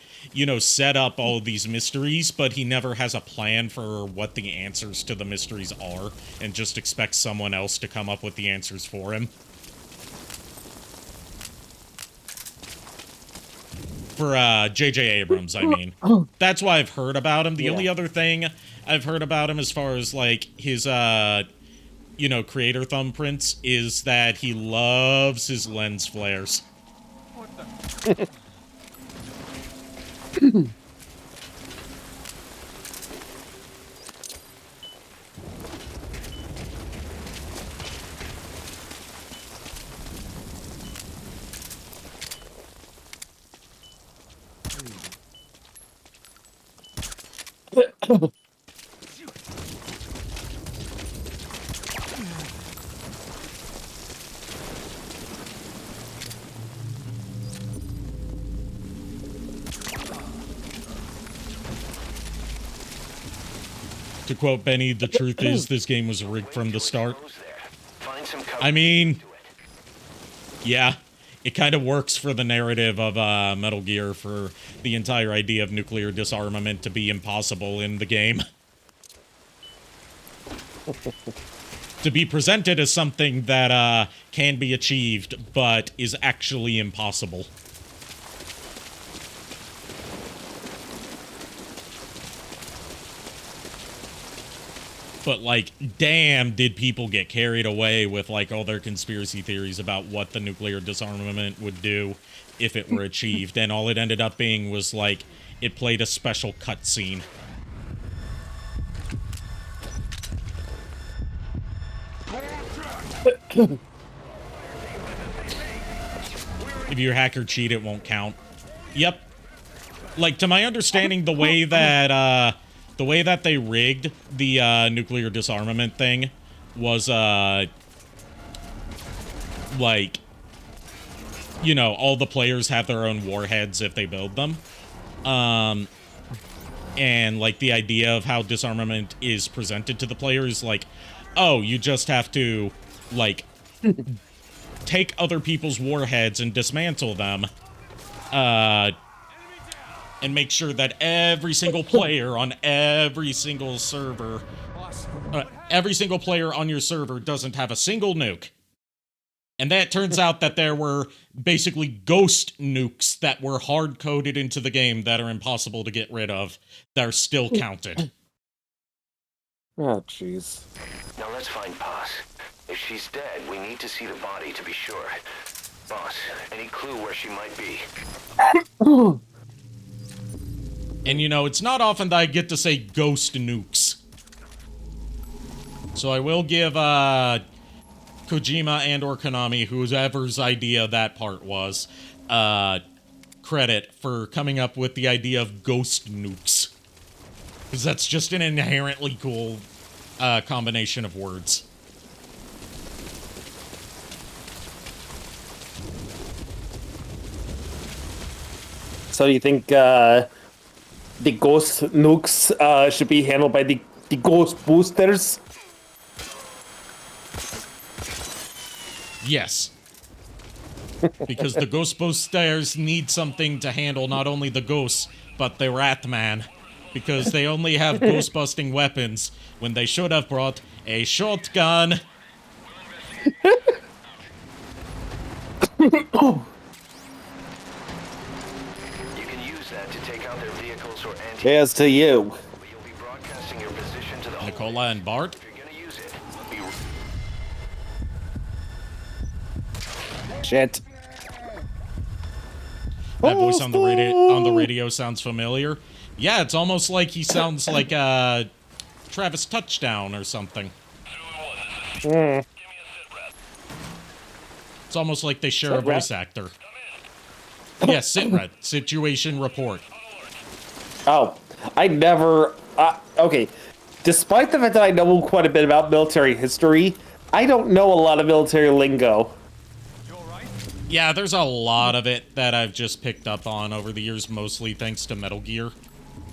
set up all these mysteries, but he never has a plan for what the answers to the mysteries are, and just expects someone else to come up with the answers for him. For J.J. Abrams, I mean. That's why I've heard about him. The only other thing I've heard about him as far as, his, creator thumbprints is that he loves his lens flares. To quote Benny, the truth is this game was rigged from the start. I mean, yeah, it kind of works for the narrative of Metal Gear for the entire idea of nuclear disarmament to be impossible in the game. To be presented as something that can be achieved, but is actually impossible. But, damn, did people get carried away with, all their conspiracy theories about what the nuclear disarmament would do if it were achieved. And all it ended up being was, it played a special cutscene. If you hack or cheat, it won't count. Yep. To my understanding, the way that they rigged the nuclear disarmament thing was, all the players have their own warheads if they build them. And, the idea of how disarmament is presented to the players, oh, you just have to, take other people's warheads and dismantle them, and make sure that every single player on every single server, every single player on your server doesn't have a single nuke. And that turns out that there were basically ghost nukes that were hard-coded into the game that are impossible to get rid of, that are still counted. Oh, jeez. Now let's find Paz. If she's dead, we need to see the body to be sure. Boss, any clue where she might be? And, it's not often that I get to say ghost nukes. So I will give, Kojima and or Konami, whoever's idea that part was, credit for coming up with the idea of ghost nukes. Because that's just an inherently cool, combination of words. So do you think, the ghost nukes should be handled by the ghost boosters? Yes. Because the ghost boosters need something to handle not only the ghosts, but the Ratman. Because they only have ghost-busting weapons when they should have brought a shotgun. Cheers to you. Nicola and Bart? Shit. That voice on the radio sounds familiar. Yeah, it's almost like he sounds like Travis Touchdown or something. Mm. It's almost like they share a voice actor. Yes, SITRED. Situation report. Oh, I never... okay. Despite the fact that I know quite a bit about military history, I don't know a lot of military lingo. Yeah, there's a lot of it that I've just picked up on over the years, mostly thanks to Metal Gear.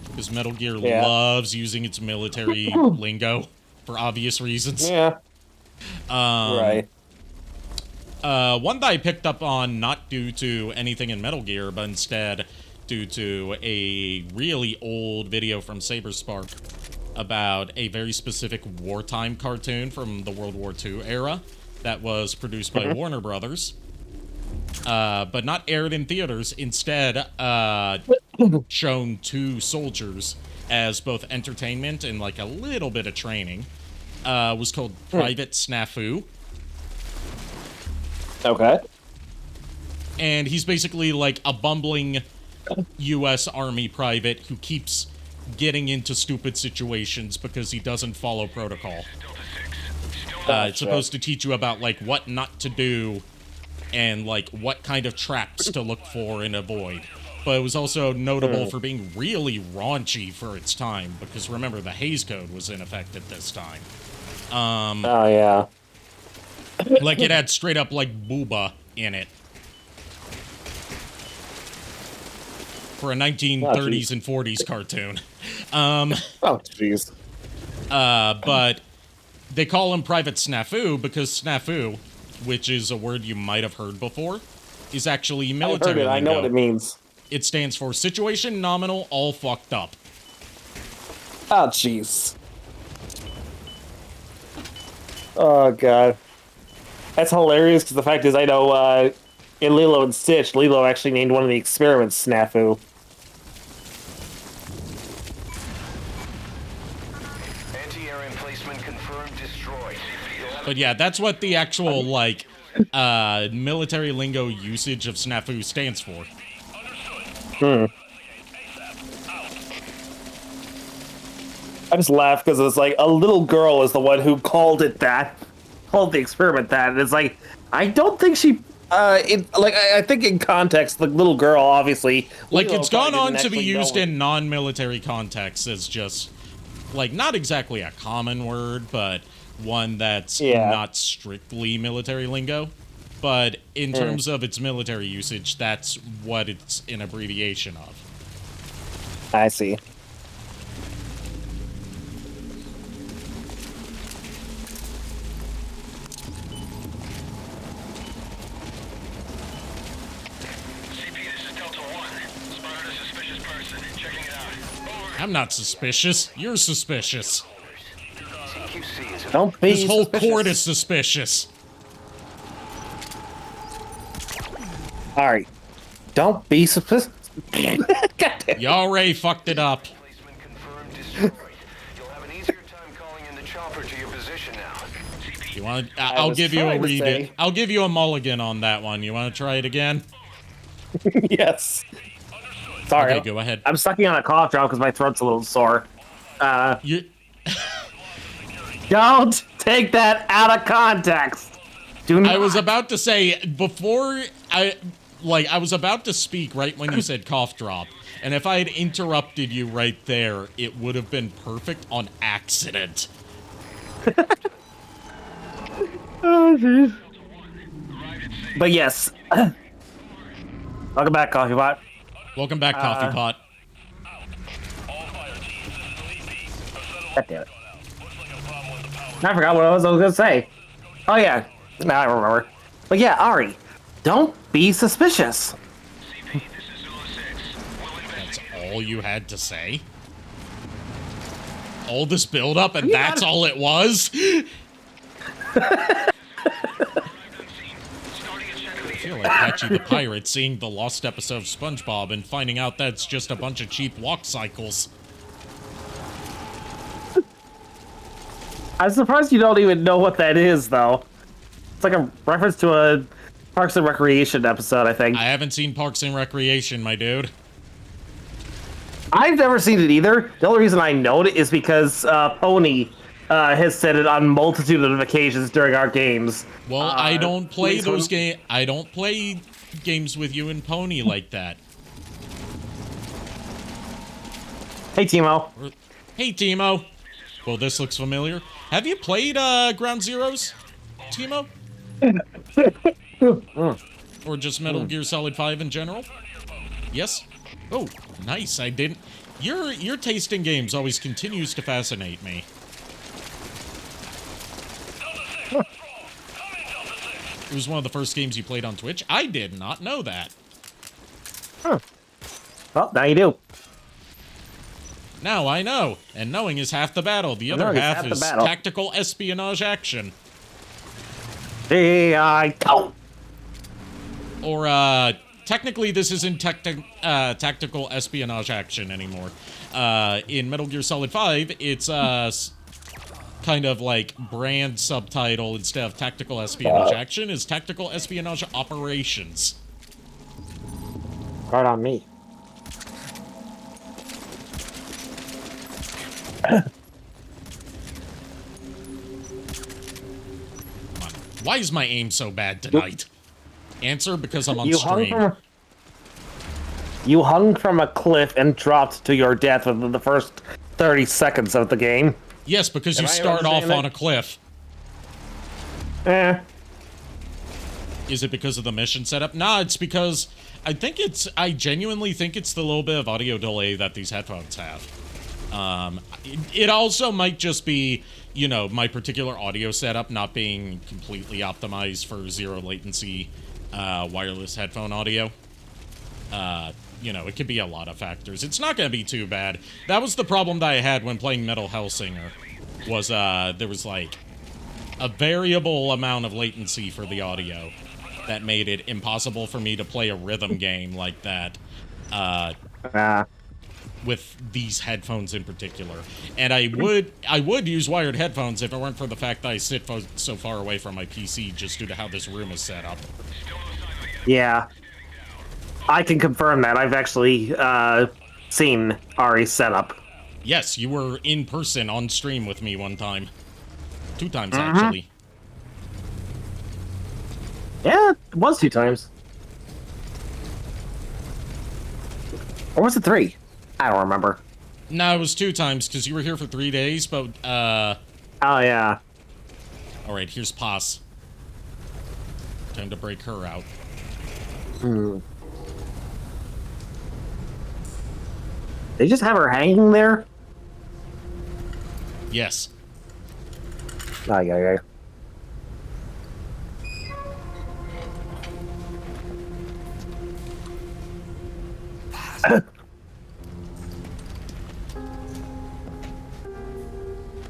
Because Metal Gear loves using its military lingo for obvious reasons. Yeah. Right. One that I picked up on not due to anything in Metal Gear, but instead due to a really old video from Saberspark about a very specific wartime cartoon from the World War II era that was produced by Warner Brothers. But not aired in theaters. Instead, shown to soldiers as both entertainment and like a little bit of training. Was called Private Snafu. Okay. And he's basically like a bumbling U.S. Army private who keeps getting into stupid situations because he doesn't follow protocol. It's supposed to teach you about like what not to do and like what kind of traps to look for and avoid. But it was also notable for being really raunchy for its time, because remember, the Hays Code was in effect at this time. Oh, yeah. Like, it had straight up, like, booba in it. For a 1930s and 40s cartoon. Oh, jeez. But they call him Private Snafu because snafu, which is a word you might have heard before, is actually military lingo. I know what it means. It stands for situation nominal all fucked up. Oh, jeez. Oh, God. That's hilarious, because the fact is, I know, in Lilo and Stitch, Lilo actually named one of the experiments Snafu. Anti-air emplacement confirmed destroyed. But yeah, that's what the actual, like, military lingo usage of snafu stands for. I just laugh because it's like a little girl is the one who called it that, called the experiment that, and it's like, I don't think she, I think in context, the little girl obviously, like, it's gone on to be used in non-military contexts as just, like, not exactly a common word, but one that's not strictly military lingo. But in terms of its military usage, that's what it's an abbreviation of. I see. I'm not suspicious. You're suspicious. Don't be This whole suspicious. court is suspicious. Alright. Don't be suspicious. You already fucked it up. You want? I'll give you a read. I'll give you a mulligan on that one. You want to try it again? Yes. Sorry. Okay, go ahead. I'm sucking on a cough drop because my throat's a little sore. You don't take that out of context. Do not. I was about to say before I was about to speak right when you said cough drop, and if I had interrupted you right there, it would have been perfect on accident. Oh, jeez. But yes. Welcome back, Coffee Pot. Welcome back, Coffee Pot. God damn it. I forgot what I was going to say. Oh, yeah. Now I remember. But yeah, Ari, don't be suspicious. That's all you had to say? All this build-up and that's all it was? I feel like Patchy the Pirate seeing the lost episode of SpongeBob and finding out that's just a bunch of cheap walk cycles. I'm surprised you don't even know what that is, though. It's like a reference to Parks and Recreation episode, I think. I haven't seen Parks and Recreation, my dude. I've never seen it either. The only reason I know it is because Pony has said it on multitude of occasions during our games. Well, I don't play those games. I don't play games with you and Pony like that. Hey, Timo. Hey, Timo. Well, this looks familiar. Have you played Ground Zeroes, Timo? Or just Metal Gear Solid 5 in general? Yes? Oh, nice. I didn't... Your taste in games always continues to fascinate me. It was one of the first games you played on Twitch? I did not know that. Huh. Well, now you do. Now I know. And knowing is half the battle. The other half is tactical espionage action. Go. Or, technically this isn't tactical espionage action anymore. In Metal Gear Solid 5, it's, kind of like brand subtitle instead of tactical espionage action is tactical espionage operations. Right on me. Why is my aim so bad tonight? Answer, because I'm on stream. You hung from a cliff and dropped to your death within the first 30 seconds of the game. Yes, because you start off on a cliff. Is it because of the mission setup? Nah, it's because I genuinely think it's the little bit of audio delay that these headphones have. It also might just be, you know, my particular audio setup not being completely optimized for zero latency wireless headphone audio. You know, it could be a lot of factors. It's not going to be too bad. That was the problem that I had when playing Metal Hellsinger, was there was, like, a variable amount of latency for the audio that made it impossible for me to play a rhythm game like that with these headphones in particular. And I would use wired headphones if it weren't for the fact that I sit so far away from my PC just due to how this room is set up. Yeah. I can confirm that. I've actually seen Ari's setup. Yes, you were in person on stream with me one time. 2 times, actually. Yeah, it was 2 times. Or was it 3? I don't remember. No, it was 2 times, because you were here for 3 days, but, Oh, yeah. Alright, here's Paz. Time to break her out. They just have her hanging there? Yes. Oh, yeah.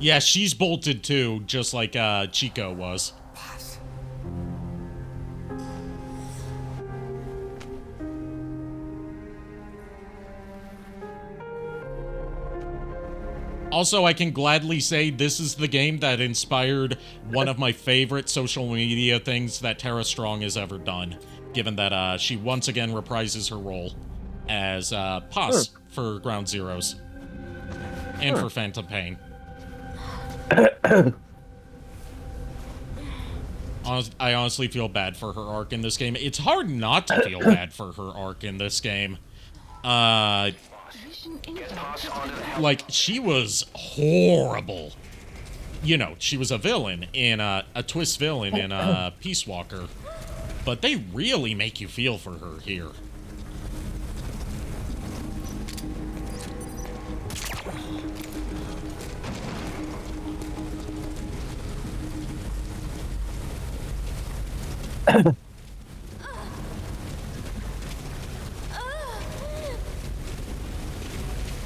Yeah, she's bolted too, just like Chico was. Also, I can gladly say this is the game that inspired one of my favorite social media things that Tara Strong has ever done, given that she once again reprises her role as Paz for Ground Zeroes and for Phantom Pain. I honestly feel bad for her arc in this game. It's hard not to feel bad for her arc in this game. Like, she was horrible. You know, she was a villain in a twist villain in Peace Walker. But they really make you feel for her here.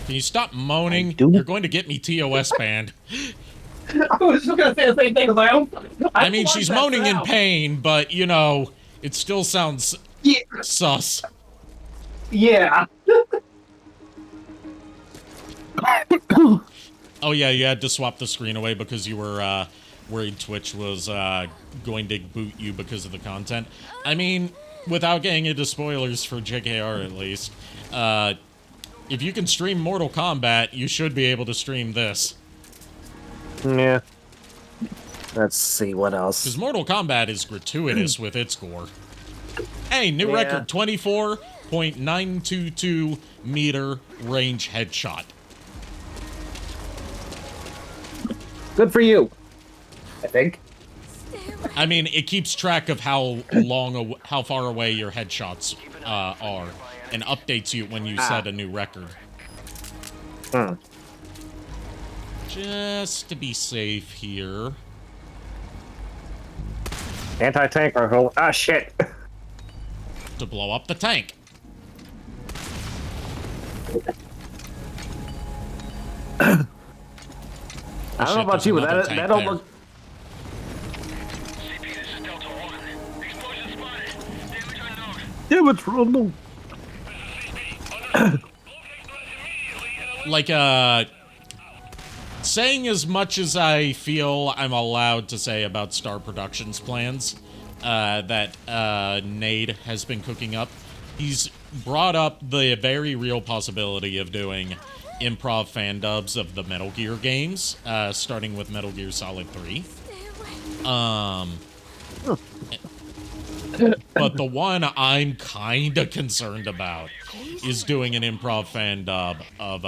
Can you stop moaning? You're going to get me TOS banned. I was just gonna say the same thing. I mean, she's moaning in pain, but, you know, it still sounds sus. Yeah. Oh, yeah, you had to swap the screen away because you were worried Twitch was going to boot you because of the content. I mean, without getting into spoilers for JKR at least, if you can stream Mortal Kombat, you should be able to stream this. Yeah. Let's see what else. Because Mortal Kombat is gratuitous with its gore. Hey, new record, 24.922 meter range headshot. Good for you, I think. I mean, it keeps track of how far away your headshots are, and updates you when you set a new record. Just to be safe here. Anti-tank rifle. Ah, shit. To blow up the tank. I don't know about you, but that don't look. Damage rumble. Like, saying as much as I feel I'm allowed to say about Star Productions' plans that Nade has been cooking up, he's brought up the very real possibility of doing improv fan dubs of the Metal Gear games, starting with Metal Gear Solid 3. But the one I'm kind of concerned about is doing an improv fan dub of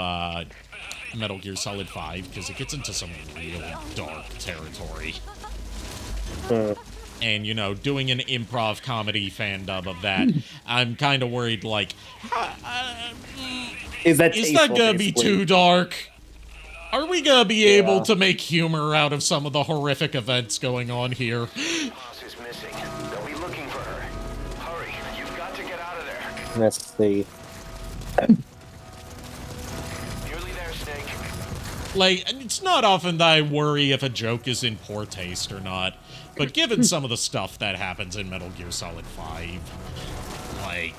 Metal Gear Solid 5, because it gets into some really dark territory. And, you know, doing an improv comedy fan dub of that, I'm kind of worried, like, is that gonna be too dark? Are we gonna be able to make humor out of some of the horrific events going on here? Let's see. Like, it's not often that I worry if a joke is in poor taste or not, but given some of the stuff that happens in Metal Gear Solid 5, like,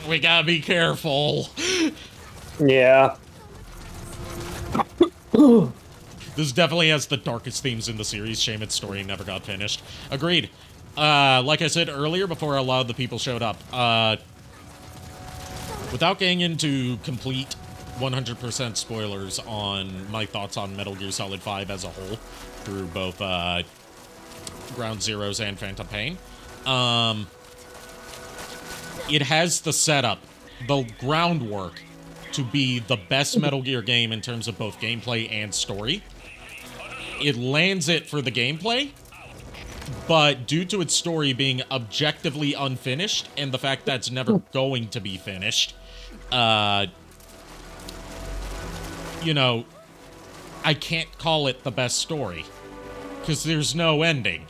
we gotta be careful. Yeah. This definitely has the darkest themes in the series. Shame its story never got finished. Agreed. Like I said earlier, before a lot of the people showed up, without getting into complete 100% spoilers on my thoughts on Metal Gear Solid 5 as a whole, through both Ground Zeroes and Phantom Pain, it has the setup, the groundwork, to be the best Metal Gear game in terms of both gameplay and story. It lands it for the gameplay, but due to its story being objectively unfinished, and the fact that it's never going to be finished, you know, I can't call it the best story, because there's no ending.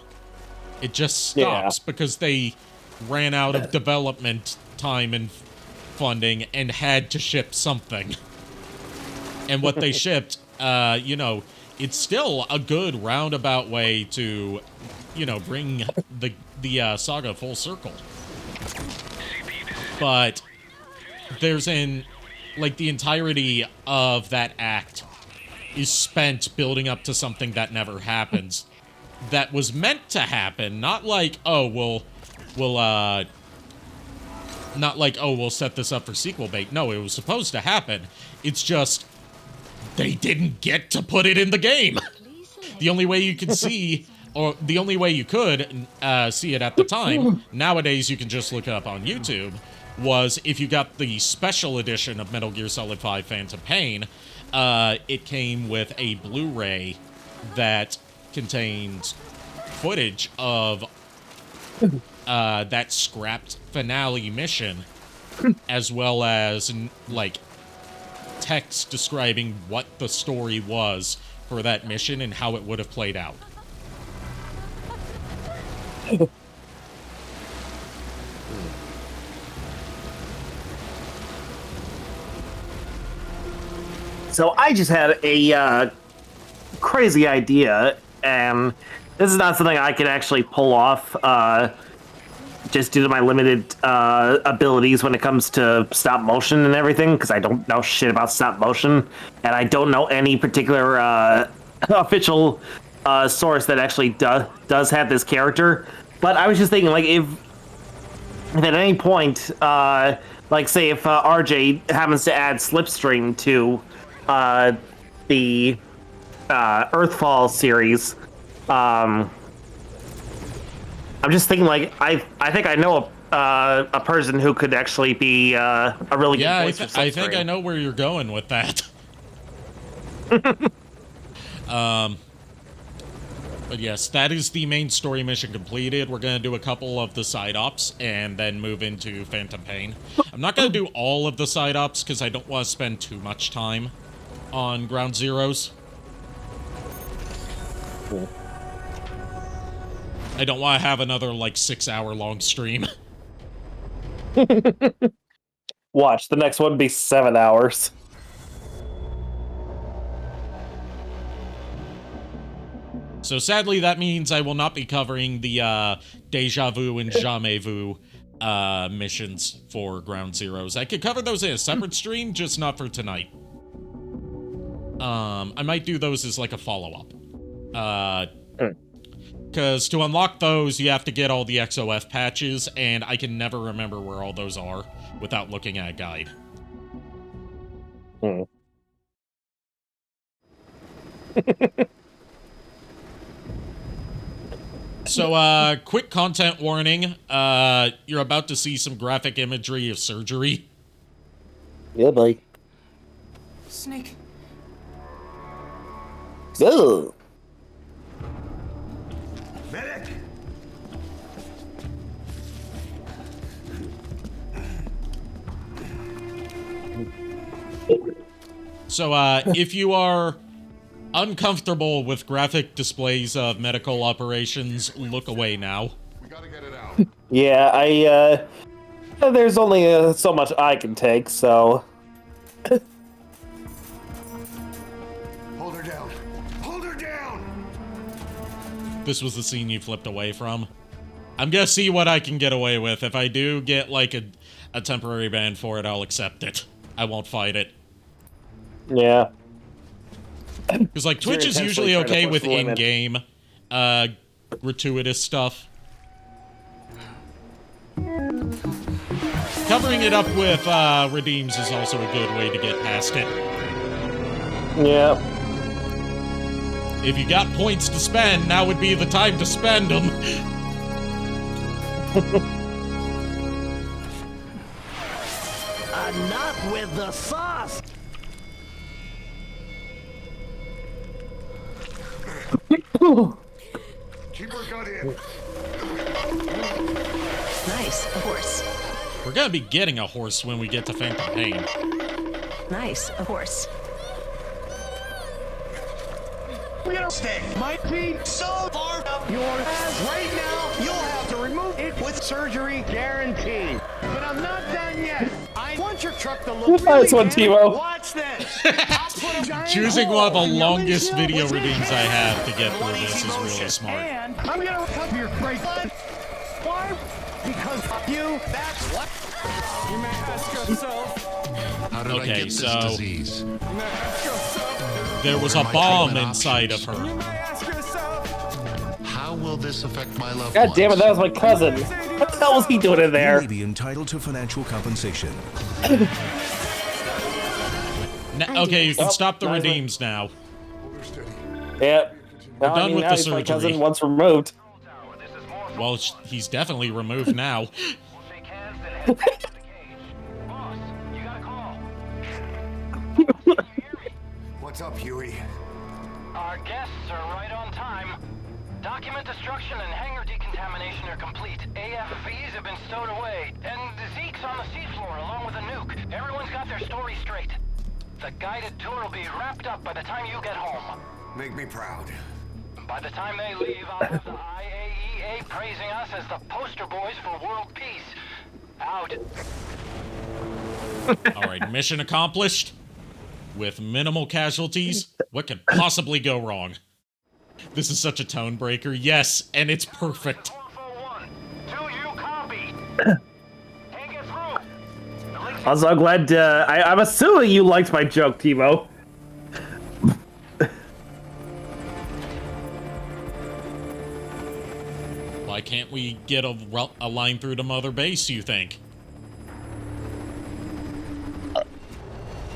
It just stops because they ran out of development time and funding and had to ship something. And what they shipped, you know, it's still a good roundabout way to, you know, bring the saga full circle. But there's like, the entirety of that act is spent building up to something that never happens. That was meant to happen, not like, oh, we'll set this up for sequel bait. No, it was supposed to happen. It's just, they didn't get to put it in the game. The only way you could see, or the only way you could see it at the time, nowadays you can just look it up on YouTube, was if you got the special edition of Metal Gear Solid 5 Phantom Pain, it came with a Blu-ray that contained footage of that scrapped finale mission, as well as, like, text describing what the story was for that mission and how it would have played out. So I just had a crazy idea, and this is not something I can actually pull off, just due to my limited abilities when it comes to stop motion and everything, because I don't know shit about stop motion, and I don't know any particular official source that actually does have this character. But I was just thinking, like, if at any point, like, say if RJ happens to add Slipstream to the Earthfall series, I'm just thinking, like, I think I know a person who could actually be a really good voice for Slipstream. I think I know where you're going with that. But yes, that is the main story mission completed. We're going to do a couple of the side ops and then move into Phantom Pain. I'm not going to do all of the side ops because I don't want to spend too much time on Ground Zeroes. Cool. I don't want to have another, like, 6-hour-long stream. Watch, the next one be 7 hours. So sadly, that means I will not be covering the Deja Vu and Jamais Vu missions for Ground Zeroes. I could cover those in a separate stream, just not for tonight. I might do those as like a follow-up. Because to unlock those, you have to get all the XOF patches, and I can never remember where all those are without looking at a guide. So, quick content warning. You're about to see some graphic imagery of surgery. Yeah, buddy. Snake. Ugh. Medic! So, if you are uncomfortable with graphic displays of medical operations, look away now. We gotta get it out. Yeah, there's only so much I can take, so... Hold her down. Hold her down! This was the scene you flipped away from. I'm gonna see what I can get away with. If I do get, like, a temporary ban for it, I'll accept it. I won't fight it. Yeah. Because, like, Twitch is usually okay with in-game, gratuitous stuff. Covering it up with, redeems is also a good way to get past it. Yeah. If you got points to spend, now would be the time to spend them. Enough with the sauce! Keep her gun in. Nice, a horse. We're gonna be getting a horse when we get to Phantom Pain. Nice, a horse. We don't stay. Might be so far up your ass right now. You'll have to remove it with surgery guaranteed. But I'm not done yet. I want your truck to look really Nice one, good. Timo. Watch this. Choosing one of the longest video redeems I have to get through this is really smart. And I'm gonna cut your brake. Why? Because of you. That's what. You may ask yourself. How did I Okay, get this so disease? You may ask yourself. there was a bomb inside of You her. may ask yourself. How will this affect my loved God damn it, that was my cousin. What the hell was he doing in You there? may be entitled to financial compensation. Okay, you can stop the redeems now. Yep. We're done with the he's my surgery. cousin once removed. Well, he's definitely removed now. What's up, Huey? Our guests are right on time. Document destruction and hangar decontamination are complete. AFVs have been stowed away. And Zeke's on the seafloor along with a nuke. Everyone's got their story straight. The guided tour will be wrapped up by the time you get home. Make me proud. By the time they leave, I'll have the IAEA praising us as the poster boys for world peace. Out. Alright, mission accomplished. With minimal casualties. What could possibly go wrong? This is such a tone breaker. Yes, and it's perfect. 441. Do you copy? Can't get through. I'm so glad. I'm assuming you liked my joke, Timo. Why can't we get a line through to Mother Base, you think?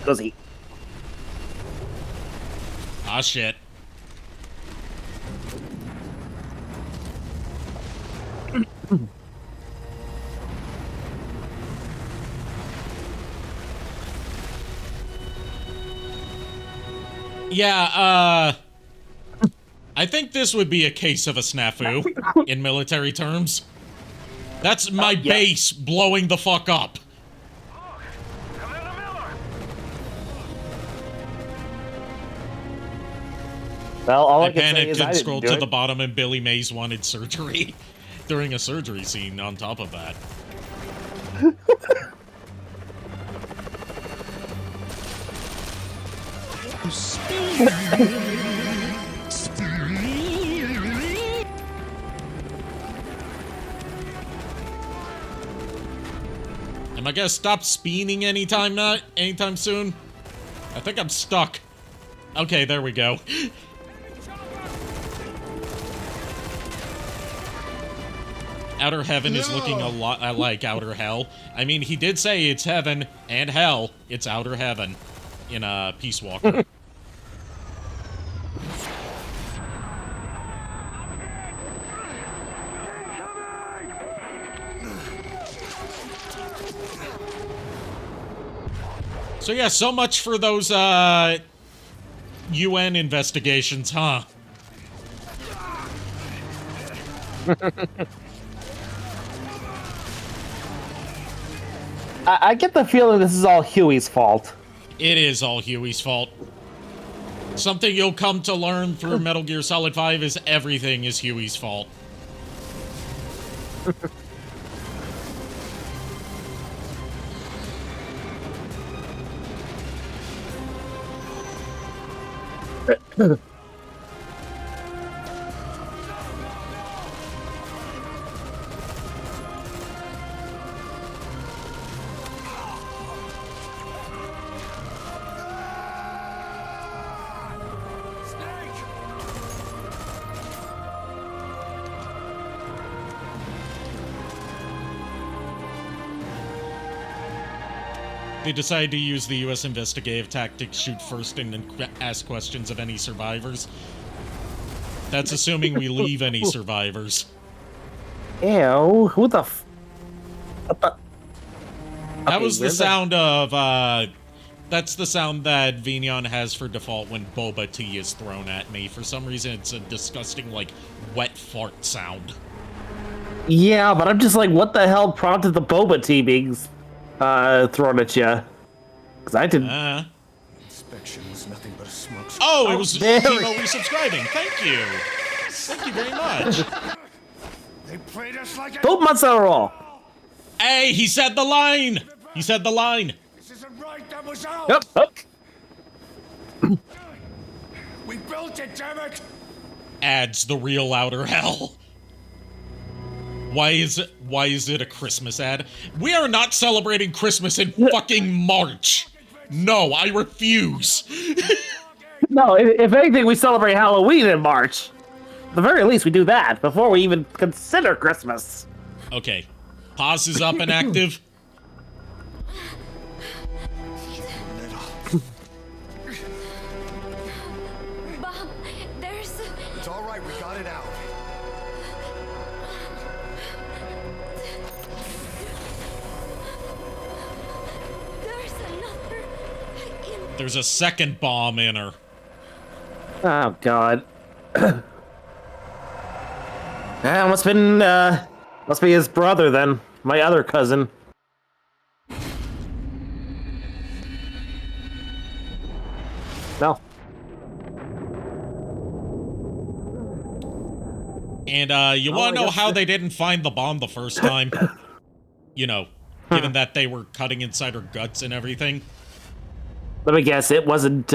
Does he? Ah, shit. Yeah, I think this would be a case of a snafu in military terms. That's my base blowing the fuck up. Well, all I can say panicked is and I didn't scrolled do to it. the bottom, and Billy Mays wanted surgery during a surgery scene on top of that. Am I gonna stop speening anytime soon? I think I'm stuck. Okay, there we go. Outer Heaven is looking a lot like Outer Hell. I mean, he did say it's heaven and hell. It's Outer Heaven in Peace Walker. So yeah, so much for those UN investigations, huh? I get the feeling this is all Huey's fault. It is all Huey's fault. Something you'll come to learn through Metal Gear Solid 5 is everything is Huey's fault. They decided to use the U.S. investigative tactics, shoot first and then ask questions of any survivors. That's assuming we leave any survivors. Ew, who the f... What the... That was the sound of, that's the sound that Vignon has for default when boba tea is thrown at me. For some reason, it's a disgusting, like, wet fart sound. Yeah, but I'm just like, what the hell prompted the boba tea being thrown at you? Because I didn't... Inspection was nothing but a smoke. Oh, it was Timo resubscribing. Thank you. Thank you very much. They played us like Both months in a row. Hey, he said the line. He said the line. This isn't right. That was out. Yep. We built it, damn it. Adds the real Outer Hell. Why is it a Christmas ad? We are not celebrating Christmas in fucking March. No, I refuse. No, if anything, we celebrate Halloween in March. At the very least, we do that before we even consider Christmas. Okay. Pause is up and active. Bob, there's... It's all right. We got it out. There's another... There's a second bomb in her. Oh, God. Must be his brother, then. My other cousin. No. And, you want to know how they didn't find the bomb the first time? You know, given that they were cutting inside her guts and everything. Let me guess, it wasn't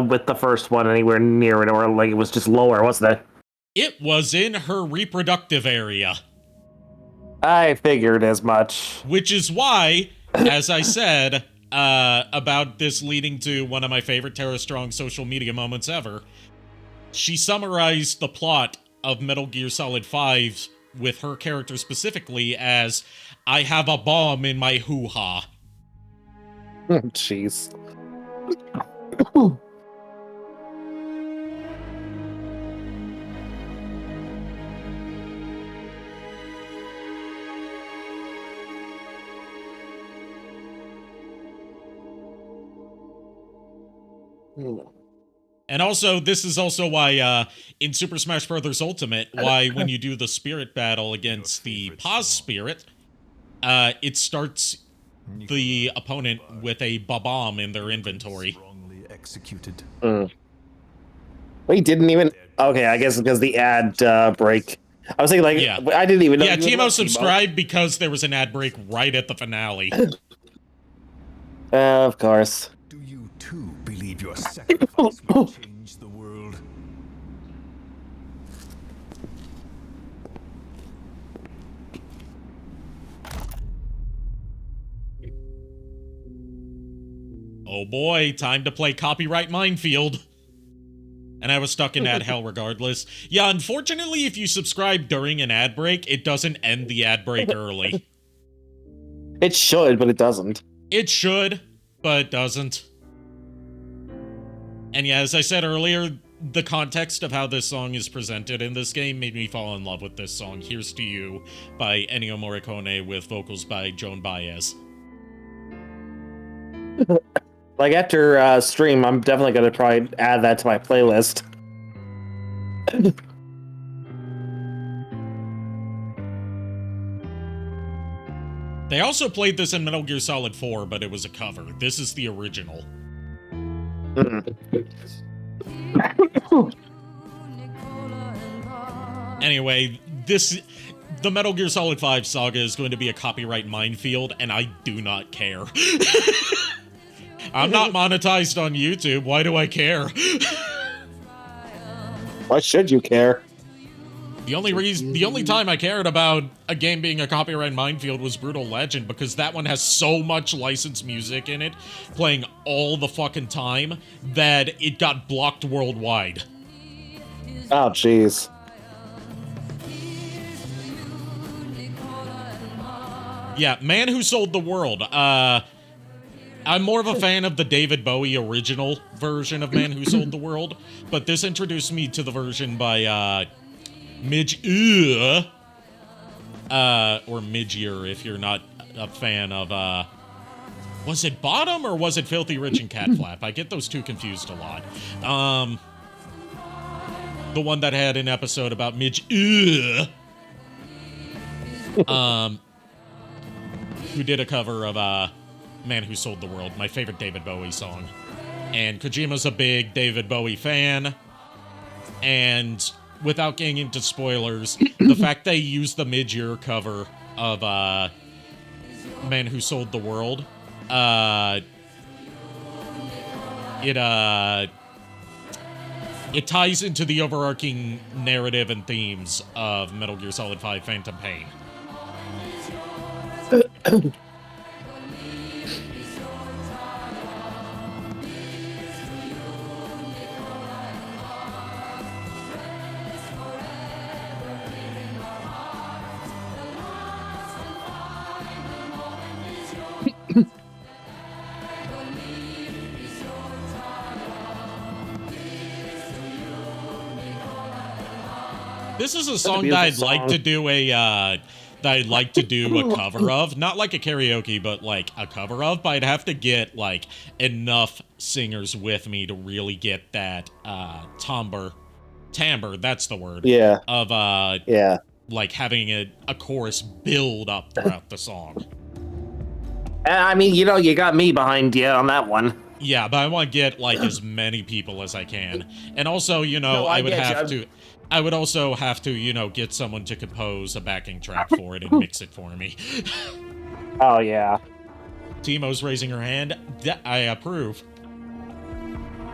with the first one anywhere near it, or like it was just lower, wasn't it? It was in her reproductive area. I figured as much. Which is why, as I said, about this leading to one of my favorite Tara Strong social media moments ever, she summarized the plot of Metal Gear Solid 5's with her character specifically as, I have a bomb in my hoo-ha. Jeez. And also, this is also why, in Super Smash Bros. Ultimate, why when you do the spirit battle against the Paz spirit, it starts the opponent with a bomb in their inventory. Executed. We didn't even... Okay, I guess because the ad break. I was thinking, like, Yeah. I didn't even know... Yeah, you Timo loved subscribed because there was an ad break right at the finale. Of course. Do you too believe your sacrifice will change the world? Oh boy, time to play Copyright Minefield. And I was stuck in ad hell regardless. Yeah, unfortunately, if you subscribe during an ad break, it doesn't end the ad break early. It should, but it doesn't. It should, but it doesn't. And yeah, as I said earlier, the context of how this song is presented in this game made me fall in love with this song. Here's to You by Ennio Morricone with vocals by Joan Baez. Like, after stream, I'm definitely going to probably add that to my playlist. They also played this in Metal Gear Solid 4, but it was a cover. This is the original. Anyway, the Metal Gear Solid 5 saga is going to be a copyright minefield, and I do not care. I'm not monetized on YouTube. Why do I care? Why should you care? The only time I cared about a game being a copyright minefield was Brutal Legend, because that one has so much licensed music in it, playing all the fucking time, that it got blocked worldwide. Oh, jeez. Yeah, Man Who Sold the World. I'm more of a fan of the David Bowie original version of Man Who Sold the World, but this introduced me to the version by, Midge, or Midgear if you're not a fan of, was it Bottom or was it Filthy Rich and Cat Flap? I get those two confused a lot. The one that had an episode about Midge, who did a cover of, Man Who Sold the World, my favorite David Bowie song. And Kojima's a big David Bowie fan, and without getting into spoilers, the fact they used the mid-year cover of Man Who Sold the World, it ties into the overarching narrative and themes of Metal Gear Solid 5 Phantom Pain. This is a song that I'd like to do a cover of. Not like a karaoke, but like a cover of. But I'd have to get like enough singers with me to really get that timbre, that's the word. Yeah. Of yeah. Like having a chorus build up throughout the song. I mean, you know, you got me behind you on that one. Yeah, but I want to get like as many people as I can. And also, you know, I would also have to, you know, get someone to compose a backing track for it and mix it for me. Oh, yeah. Timo's raising her hand. I approve.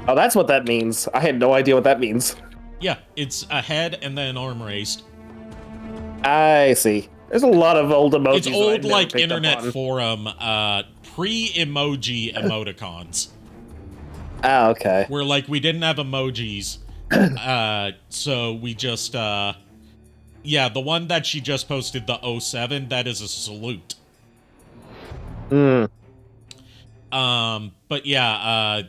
Oh, that's what that means. I had no idea what that means. Yeah, it's a head and then an arm raised. I see. There's a lot of old emojis. It's old, like, internet forum, pre-emoji emoticons. Oh, okay. Where, like, we didn't have emojis. So we just, Yeah, the one that she just posted, the 07, that is a salute. Hmm. But yeah,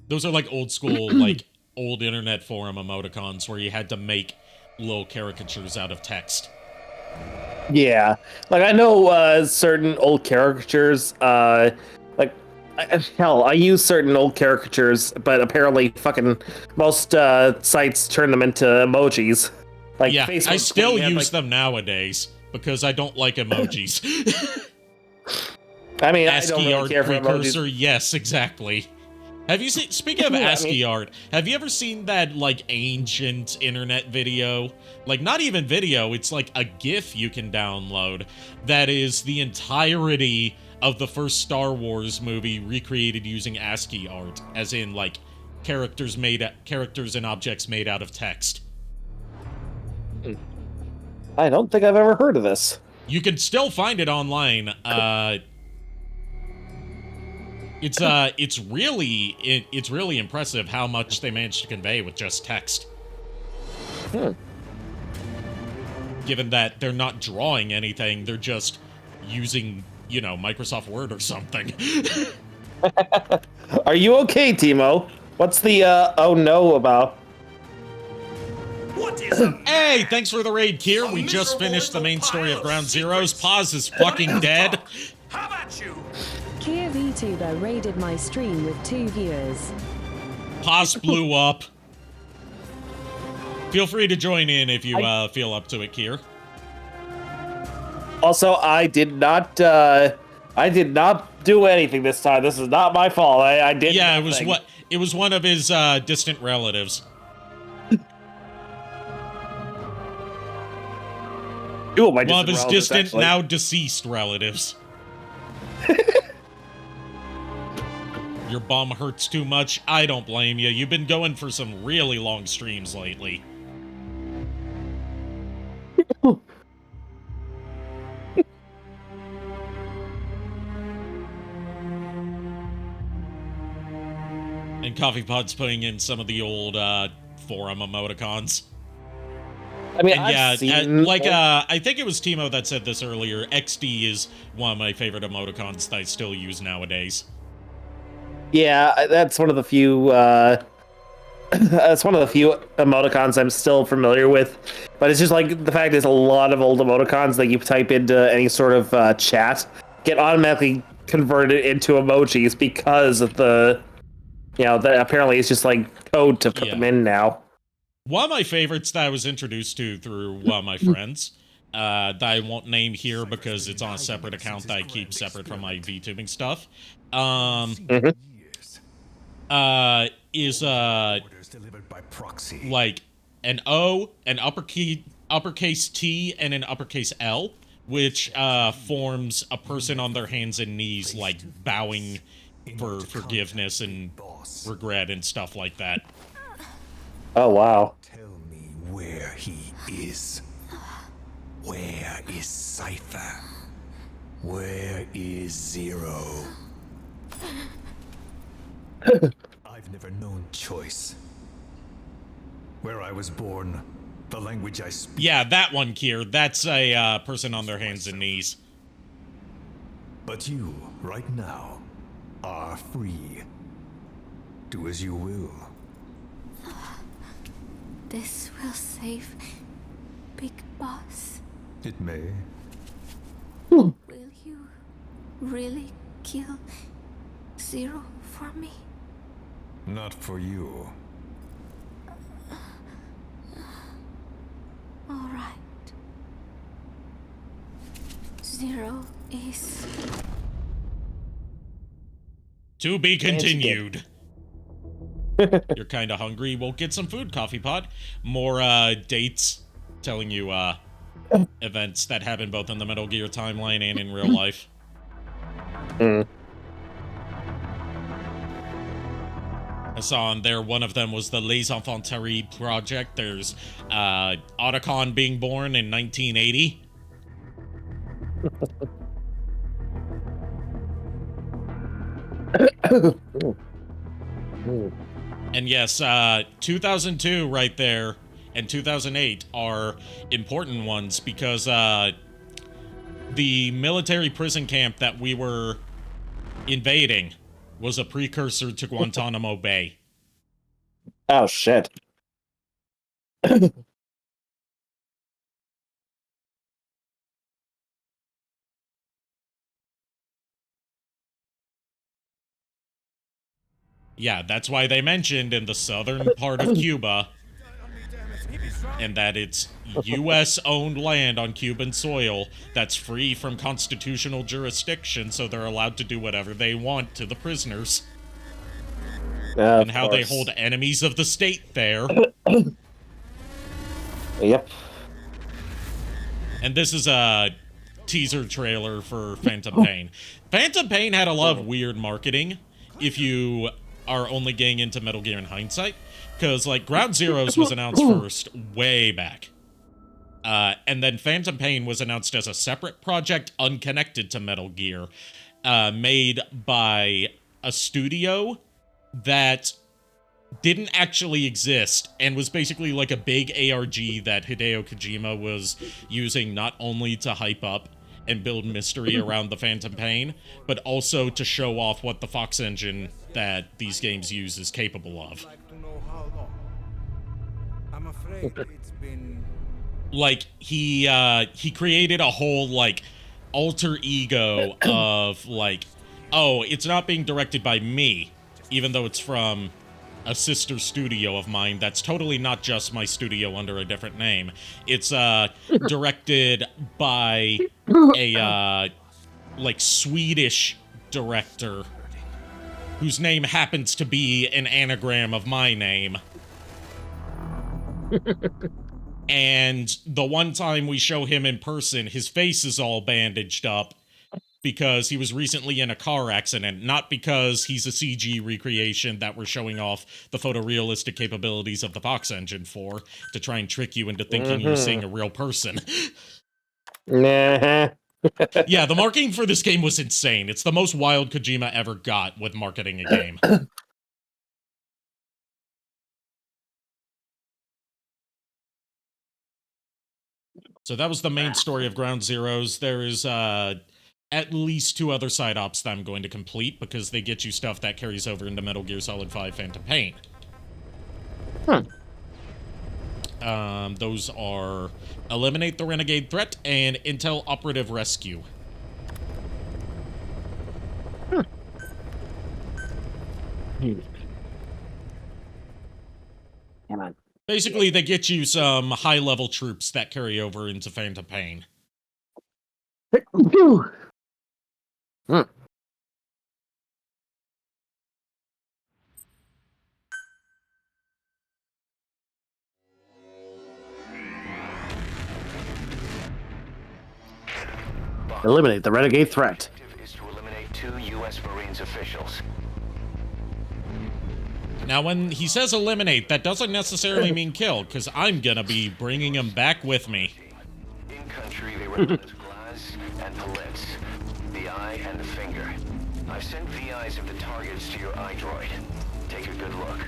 those are like old school, like old internet forum emoticons where you had to make little caricatures out of text. Yeah, like I know certain old caricatures. Hell, I use certain old caricatures, but apparently, fucking most sites turn them into emojis. Like Yeah, Facebook, I still Twitter, use them nowadays because I don't like emojis. I mean, I ASCII don't really art care for precursor, emojis. yes, exactly. Have you seen, speaking of ASCII art, have you ever seen that, like, ancient internet video? Like, not even video, it's like a GIF you can download that is the entirety of the first Star Wars movie recreated using ASCII art, as in, like, characters and objects made out of text. I don't think I've ever heard of this. You can still find it online. It's really impressive how much they managed to convey with just text. Given that they're not drawing anything, they're just using, you know, Microsoft Word or something. Are you okay, Timo? What's the oh no about? What is Hey, thanks for the raid, Kier. We just finished the main story of Ground Zeroes. Paz is fucking dead. How about you? Kier VTuber raided my stream with 2 viewers. Paz blew up. Feel free to join in if you feel up to it, Kier. Also, I did not do anything this time. This is not my fault. I did. Yeah, nothing. it was one of his distant relatives. Two of my One of his relatives, distant, actually. now deceased relatives. Your bum hurts too much? I don't blame you. You've been going for some really long streams lately. And Coffee Pod's putting in some of the old forum emoticons. I mean, and I've seen I think it was Timo that said this earlier. XD is one of my favorite emoticons that I still use nowadays. Yeah, that's one of the few. That's one of the few emoticons I'm still familiar with. But it's just like the fact is a lot of old emoticons that you type into any sort of chat get automatically converted into emojis because of the, you know, that apparently it's just like code to put them in now. One of my favorites that I was introduced to through one of my friends, that I won't name here because it's on a separate account that I keep separate from my VTubing stuff, is like an O, an uppercase T, and an uppercase L, which forms a person on their hands and knees, like bowing for forgiveness and regret and stuff like that. Oh, wow. Tell me where he is. Where is Cypher? Where is Zero? I've never known choice. Where I was born, the language I speak. Yeah, that one, Kier. That's a person on their hands and knees. But you, right now, are free. Do as you will. This will save Big Boss. It may. Will you really kill Zero for me? Not for you. All right. Zero is... To be continued. You're kind of hungry? Well, get some food, Coffee Pod. More dates telling you events that happen both in the Metal Gear timeline and in real life. I saw on there one of them was the Les Enfants Terribles project. There's Otacon being born in 1980. And yes, 2002 right there. and 2008 are important ones because the military prison camp that we were invading was a precursor to Guantanamo Bay. Oh, shit. Yeah, that's why they mentioned in the southern part of Cuba, and that it's U.S.-owned land on Cuban soil that's free from constitutional jurisdiction, so they're allowed to do whatever they want to the prisoners. And how they hold enemies of the state there. Yep. And this is a teaser trailer for Phantom Pain. Phantom Pain had a lot of weird marketing, if you are only getting into Metal Gear in hindsight. Because, like, Ground Zeroes was announced first, way back. And then Phantom Pain was announced as a separate project unconnected to Metal Gear, made by a studio that didn't actually exist and was basically like a big ARG that Hideo Kojima was using not only to hype up and build mystery around the Phantom Pain, but also to show off what the Fox engine that these games use is capable of. I'm afraid it's been... Like, he created a whole, like, alter ego of, like, oh, it's not being directed by me, even though it's from a sister studio of mine that's totally not just my studio under a different name. It's, directed by a, like, Swedish director whose name happens to be an anagram of my name. And the one time we show him in person, his face is all bandaged up because he was recently in a car accident, not because he's a CG recreation that we're showing off the photorealistic capabilities of the Fox engine for, to try and trick you into thinking you're seeing a real person. Nah. Yeah, the marketing for this game was insane. It's the most wild Kojima ever got with marketing a game. So that was the main story of Ground Zeroes. There is at least 2 other side ops that I'm going to complete because they get you stuff that carries over into Metal Gear Solid 5 Phantom Pain. Those are Eliminate the Renegade Threat and Intel Operative Rescue. Come on. Basically, they get you some high-level troops that carry over into Phantom Pain. Eliminate the renegade threat. Is to eliminate 2 U.S. Marines officials. Now, when he says eliminate, that doesn't necessarily mean kill, because I'm gonna be bringing him back with me. In country, they were known as Glaz and Palitz, the eye and the finger. I've sent VIs of the targets to your iDroid. Take a good look.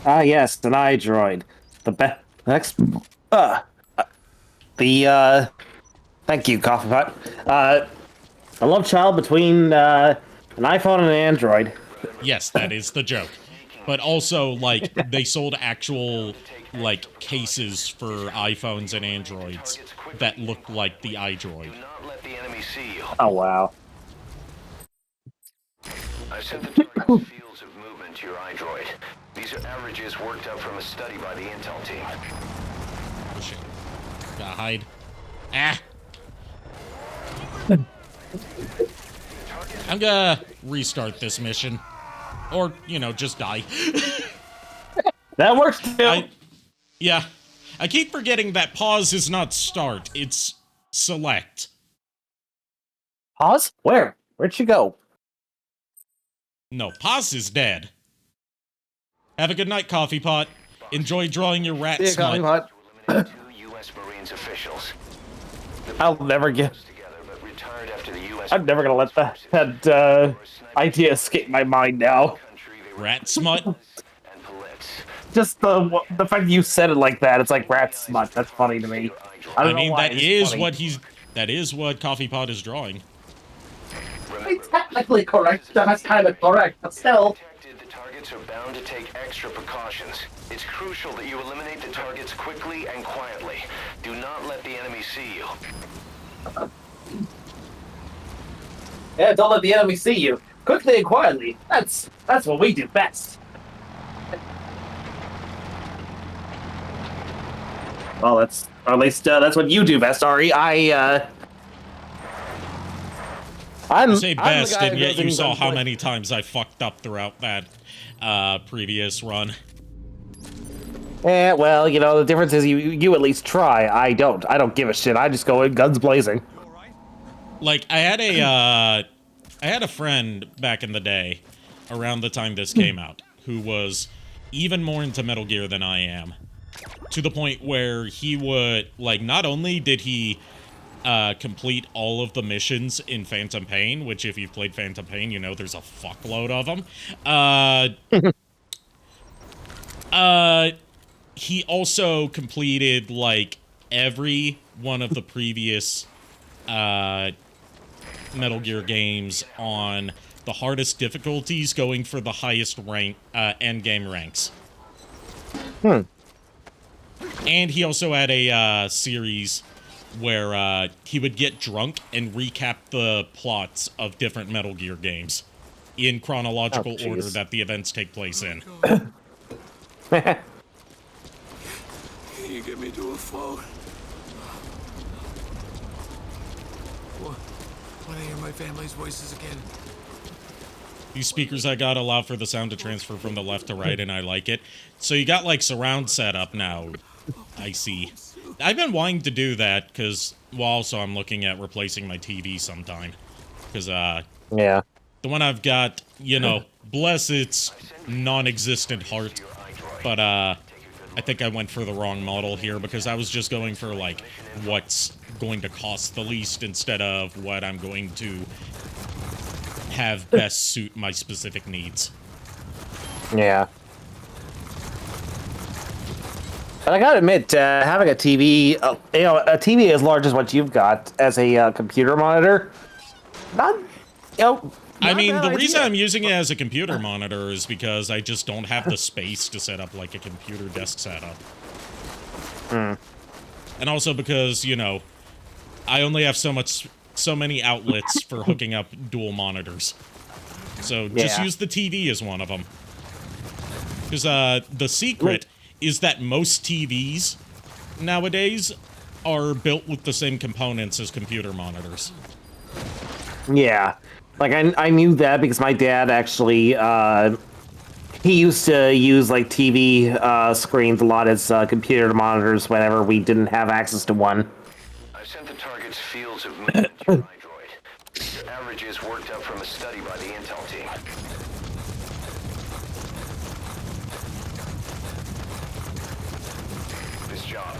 Ah, yes, an iDroid. The next. Thank you, Coffee Pot. A love child between an iPhone and an Android. Yes, that is the joke. But also, like, they sold actual, like, cases for iPhones and Androids that looked like the iDroid. Do not let the enemy see you. Oh, wow. I've sent the target's fields of movement to your iDroid. These are averages worked up from a study by the Intel team. Oh, shit. Gotta hide. Ah! I'm gonna restart this mission. Or, you know, just die. That works too. Yeah. I keep forgetting that pause is not start, it's select. Pause? Where? Where'd she go? No, pause is dead. Have a good night, Coffee Pot. Enjoy drawing your rat See ya, smut. Coffee Pot. 2 U.S. Marines officials. I'll never get. I'm never gonna let that idea escape my mind now. Rat smut? just the fact that you said it like that. It's like rat smut. That's funny to me. I don't know mean, why that it's is funny. that is what Coffee Pot is drawing. Technically correct. That's kind of correct, but still. The targets are bound to take extra precautions. It's crucial that you eliminate the targets quickly and quietly. Do not let the enemy see you. Yeah, don't let the enemy see you. Quickly and quietly. That's what we do best. Well, or at least that's what you do best, Ari. I'm You say I'm the best, guy and who yet goes you and saw does how like- many times I fucked up throughout that previous run. Well, you know, the difference is you at least try. I don't. I don't give a shit. I just go in guns blazing. Like, I had a friend back in the day, around the time this came out, who was even more into Metal Gear than I am. To the point where he would, like, not only did he complete all of the missions in Phantom Pain, which if you've played Phantom Pain, you know there's a fuckload of them. He also completed, like, every one of the previous Metal Gear games on the hardest difficulties, going for the highest rank endgame ranks. And he also had a series where he would get drunk and recap the plots of different Metal Gear games in chronological order that the events take place in. Can you get me to a phone? Want to hear my family's voices again? These speakers I got allow for the sound to transfer from the left to right, and I like it. So you got, like, surround setup now. I see. I've been wanting to do that, because, well, also I'm looking at replacing my TV sometime. Because, yeah. The one I've got, you know, bless its non-existent heart. But, I think I went for the wrong model here, because I was just going for, like, what's going to cost the least instead of what I'm going to have best suit my specific needs. Yeah. But I gotta admit, having a TV, you know, a TV as large as what you've got as a computer monitor, not, you know. I mean, the reason I'm using it as a computer monitor is because I just don't have the space to set up, like, a computer desk setup. And also because, you know, I only have so many outlets for hooking up dual monitors. So just use the TV as one of them. Because the secret is that most TVs nowadays are built with the same components as computer monitors. Yeah. Like, I knew that because my dad actually, he used to use, like, TV screens a lot as computer monitors whenever we didn't have access to one. I've sent the target's fields of movement to your iDroid. Your averages worked up from a study by the intel team. This job.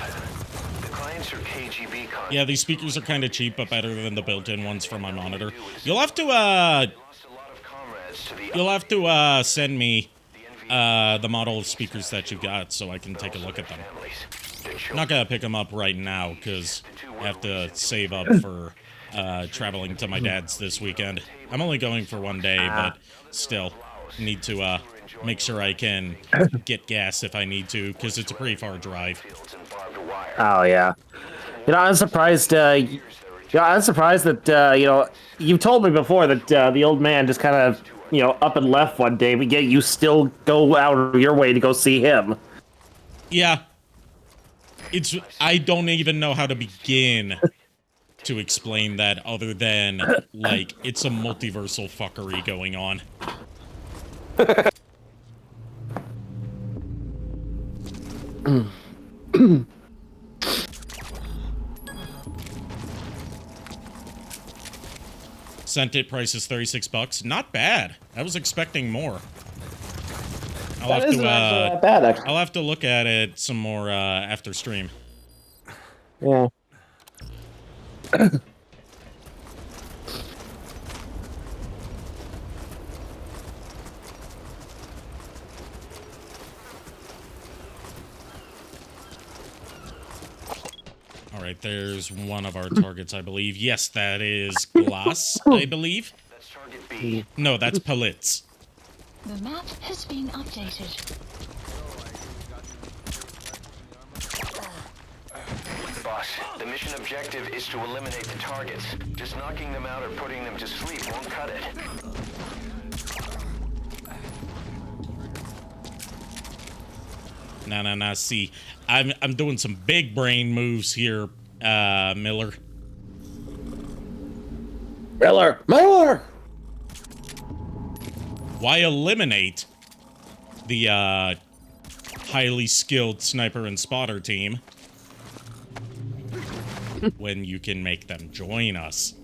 The clients are KGB con. Yeah, these speakers are kind of cheap, but better than the built-in ones for my monitor. You'll have to send me the model of speakers that you got so I can take a look at them. I'm not gonna pick them up right now because I have to save up for traveling to my dad's this weekend. I'm only going for one day, but still need to make sure I can get gas if I need to, because it's a pretty far drive. Oh yeah. You know, I'm surprised. I'm surprised that you know, you told me before that the old man just kind of, you know, up and left one day, but yet you still go out of your way to go see him. Yeah. I don't even know how to begin to explain that other than, like, it's a multiversal fuckery going on. Sent it price is $36. Not bad. I was expecting more. I'll have to look at it some more after stream. Yeah. All right, there's one of our targets, I believe. Yes, that is glass, I believe. That's target B. No, that's pellets. The map has been updated. Boss, the mission objective is to eliminate the targets. Just knocking them out or putting them to sleep won't cut it. Nah. See, I'm doing some big brain moves here, Miller. Miller! Why eliminate the highly skilled sniper and spotter team when you can make them join us?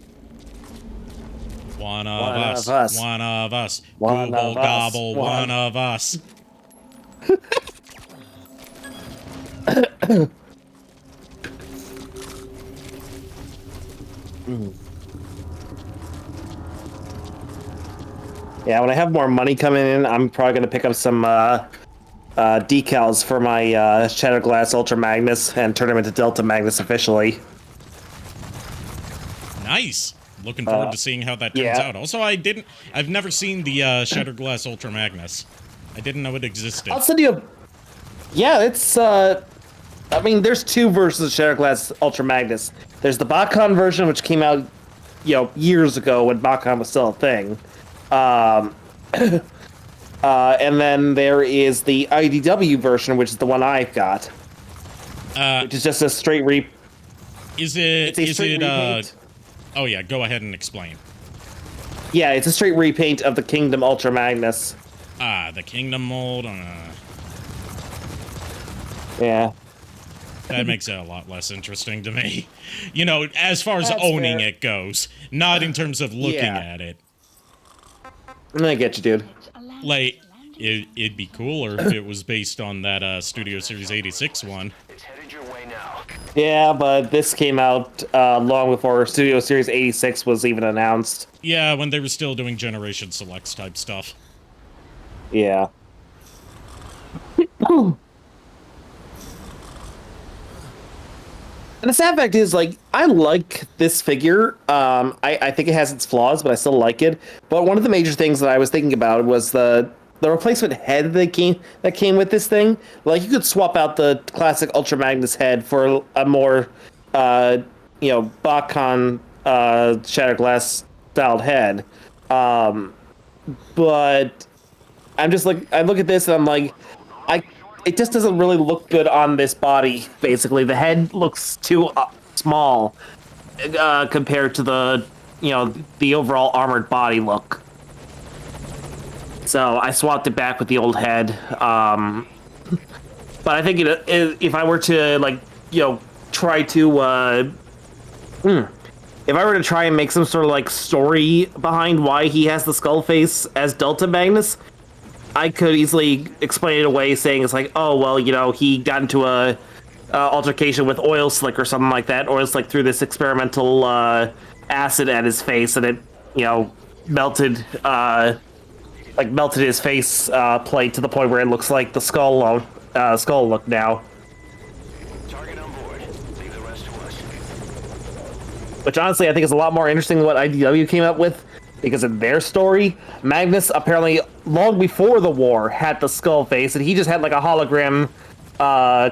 One of us. One of us. Gobble gobble. One of us. Yeah, when I have more money coming in, I'm probably going to pick up some decals for my Shattered Glass Ultra Magnus and turn them into Delta Magnus officially. Nice. Looking forward to seeing how that turns out. Also, I've never seen the Shattered Glass Ultra Magnus. I didn't know it existed. I'll send you a... Yeah, it's, I mean, there's two versions of Shattered Glass Ultra Magnus. There's the Bakhan version, which came out, years ago when Bakhan was still a thing. And then there is the IDW version, which is the one I've got. Which is just a straight repaint. Oh yeah, go ahead and explain. Yeah, it's a straight repaint of the Kingdom Ultra Magnus. The Kingdom mold. Yeah. That makes it a lot less interesting to me. As far as That's owning fair. it goes, not in terms of looking at it. I get you, dude. Like, it'd be cooler if it was based on that Studio Series 86 one. It's headed your way now. Yeah, but this came out long before Studio Series 86 was even announced. Yeah, when they were still doing Generation Selects type stuff. Yeah. And the sad fact is, I like this figure. I think it has its flaws, but I still like it. But one of the major things that I was thinking about was the replacement head that came with this thing. Like, you could swap out the classic Ultra Magnus head for a more, Bakhan Shattered Glass styled head. But I'm just I look at this and I'm like, it just doesn't really look good on this body, basically. The head looks too small compared to the overall armored body look. So I swapped it back with the old head. But I think if I were to, try to... If I were to try and make some sort of, story behind why he has the skull face as Delta Magnus, I could easily explain it away, saying it's he got into a altercation with Oil Slick or something like that. Oil Slick threw this experimental acid at his face, and it, melted his face plate to the point where it looks like the skull look now. Target on board. Leave the rest to us. Which honestly, I think is a lot more interesting than what IDW came up with. Because in their story, Magnus apparently long before the war had the skull face, and he just had a hologram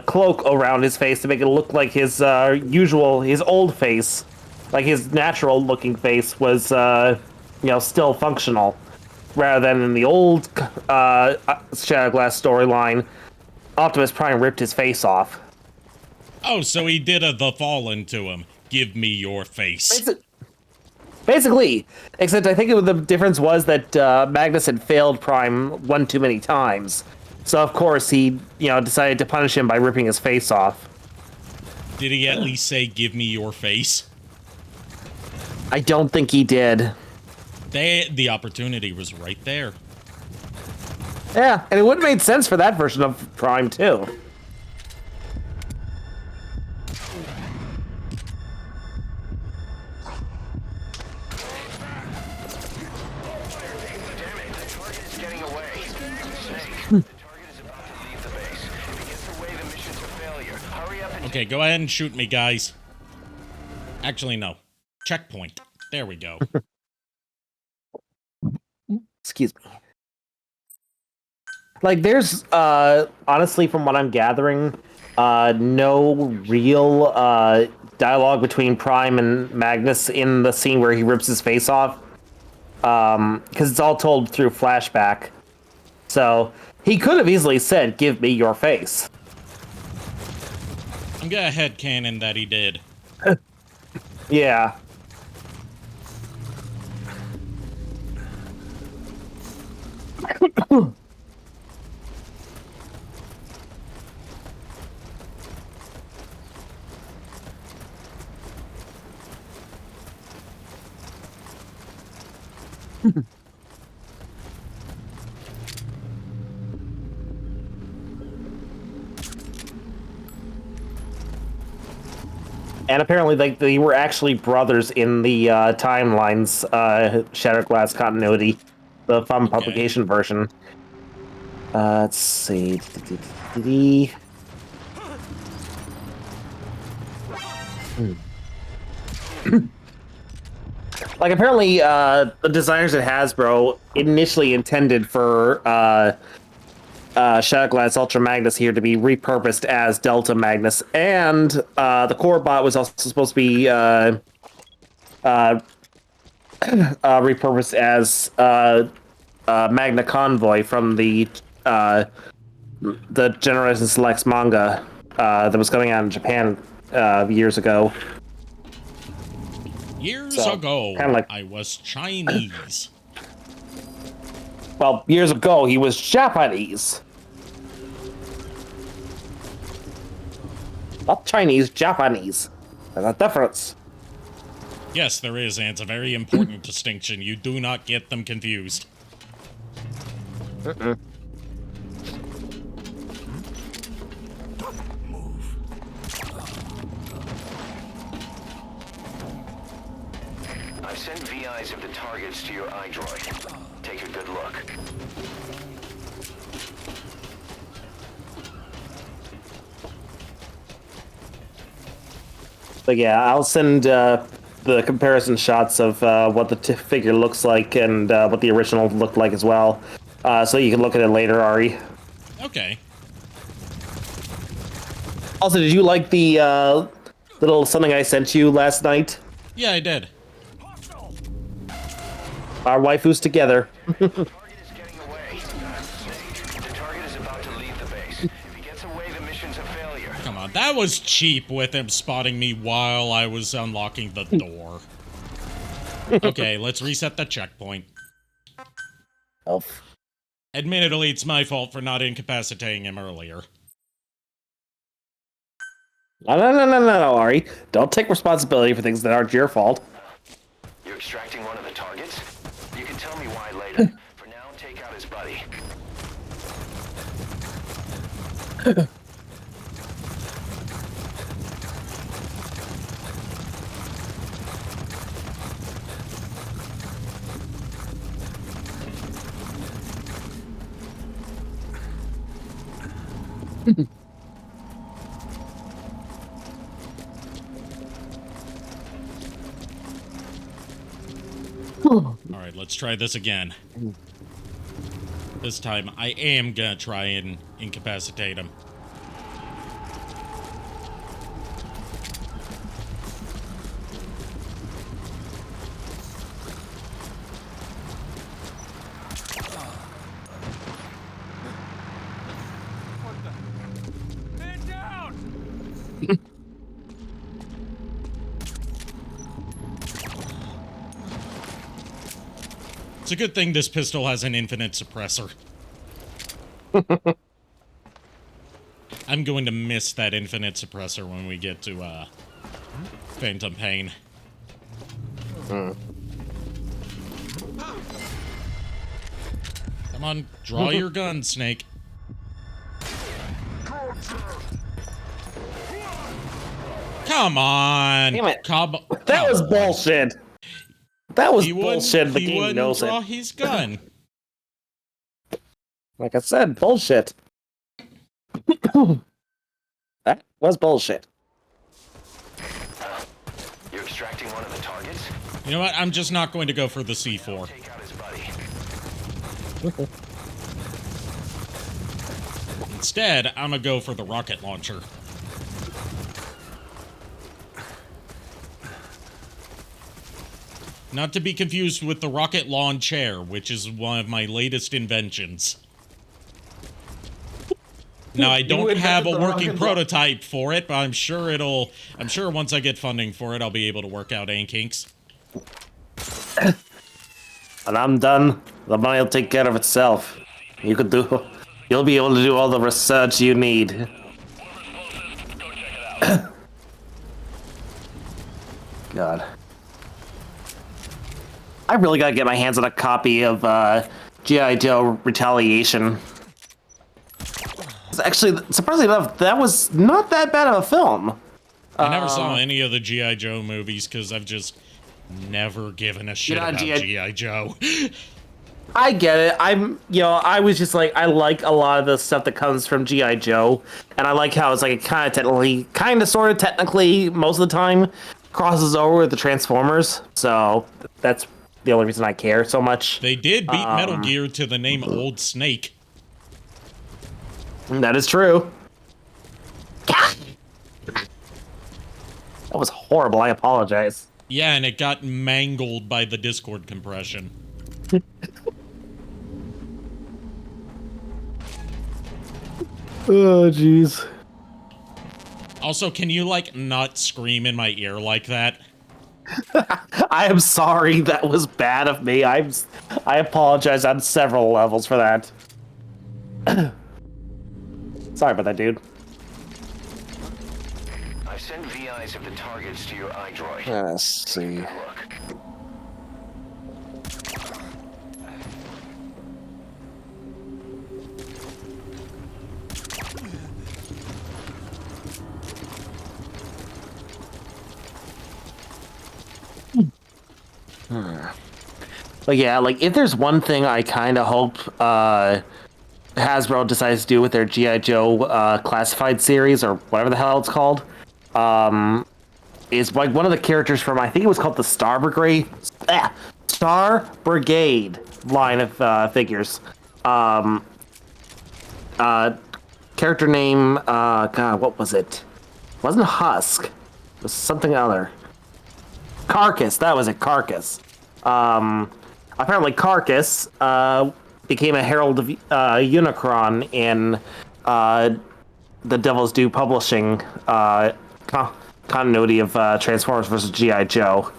cloak around his face to make it look like his old face, like his natural looking face was still functional, rather than in the old Shadow Glass storyline, Optimus Prime ripped his face off. Oh, so he did the Fallen to him. Give me your face. Basically, except I think the difference was that Magnus had failed Prime one too many times. So, of course, he, decided to punish him by ripping his face off. Did he at least say, give me your face? I don't think he did. The opportunity was right there. Yeah, and it would have made sense for that version of Prime, too. Okay, go ahead and shoot me, guys. Actually, no. Checkpoint. There we go. Excuse me. Like, there's, honestly, from what I'm gathering, no real, dialogue between Prime and Magnus in the scene where he rips his face off. Because it's all told through flashback. So, he could have easily said, "Give me your face." I'm gonna headcanon that he did. Yeah. And apparently, like, they were actually brothers in the timelines, Shattered Glass continuity, the fun publication version. Let's see. Like, apparently, the designers at Hasbro initially intended for Shattered Glass Ultra Magnus here to be repurposed as Delta Magnus, and the core bot was also supposed to be repurposed as Magna Convoy from the Generation Selects manga that was coming out in Japan years ago. Years So, ago, kinda like- I was Chinese. Well, years ago, he was Japanese. Not Chinese, Japanese. There's a difference. Yes, there is, and it's a very important distinction. You do not get them confused. I've sent VIs of the targets to your iDroid. Take a good look. But yeah, I'll send the comparison shots of what the figure looks like and what the original looked like as well, so you can look at it later, Ari. Okay. Also, did you like the little something I sent you last night? Yeah, I did. Our waifus together. Come on, that was cheap with him spotting me while I was unlocking the door. Okay, let's reset the checkpoint. Elf. Admittedly, it's my fault for not incapacitating him earlier. No, Ari. Don't take responsibility for things that aren't your fault. You're extracting one of the targets? You can tell me why later. For now, take out his buddy. Alright, let's try this again. This time, I am gonna try and incapacitate him. Man down! It's a good thing this pistol has an infinite suppressor. I'm going to miss that infinite suppressor when we get to, Phantom Pain. Come on, draw your gun, Snake. Come on! Damn it. That That was bullshit. That was bullshit. The he game wouldn't knows draw it. his gun. Like I said, bullshit. That was bullshit. You're You know what? I'm just not going to go for the C4. Instead, I'm gonna go for the rocket launcher. Not to be confused with the rocket lawn chair, which is one of my latest inventions. Now, I don't have a working prototype for it, but I'm sure once I get funding for it, I'll be able to work out any kinks. And I'm done. The money will take care of itself. You'll be able to do all the research you need. God. I really gotta get my hands on a copy of G.I. Joe Retaliation. Actually, surprisingly enough, that was not that bad of a film. I never saw any of the G.I. Joe movies because I've just never given a shit about G.I. Joe. I get it. I was just like, I like a lot of the stuff that comes from G.I. Joe, and I like how it's like it kind of sort of technically, most of the time, crosses over with the Transformers, so that's the only reason I care so much. They did beat Metal Gear to the name Old Snake. That is true. That was horrible. I apologize. Yeah, and it got mangled by the Discord compression. Oh, jeez. Also, can you, like, not scream in my ear like that? I am sorry. That was bad of me. I apologize on several levels for that. Sorry about that, dude. I've sent VIs of the targets to your iDroid. Let's see. But yeah, like, if there's one thing I kind of hope Hasbro decides to do with their G.I. Joe classified series, or whatever the hell it's called, is like one of the characters from, I think it was called the Star Brigade line of figures. Character name, God, what was it? It wasn't Husk. It was something other. Carcass, that was it, Carcass. Apparently Carcass became a herald of Unicron in the Devil's Due Publishing continuity of Transformers vs. G.I. Joe.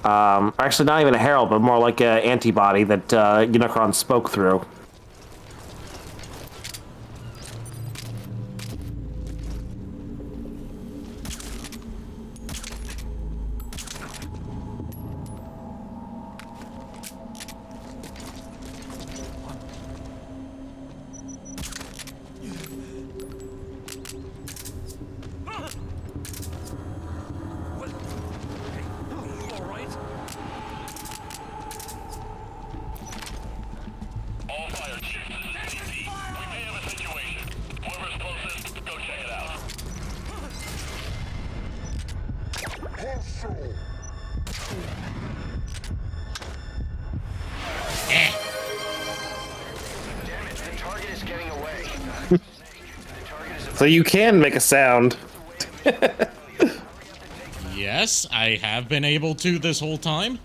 Actually, not even a herald, but more like an antibody that Unicron spoke through. So you can make a sound. Yes, I have been able to this whole time.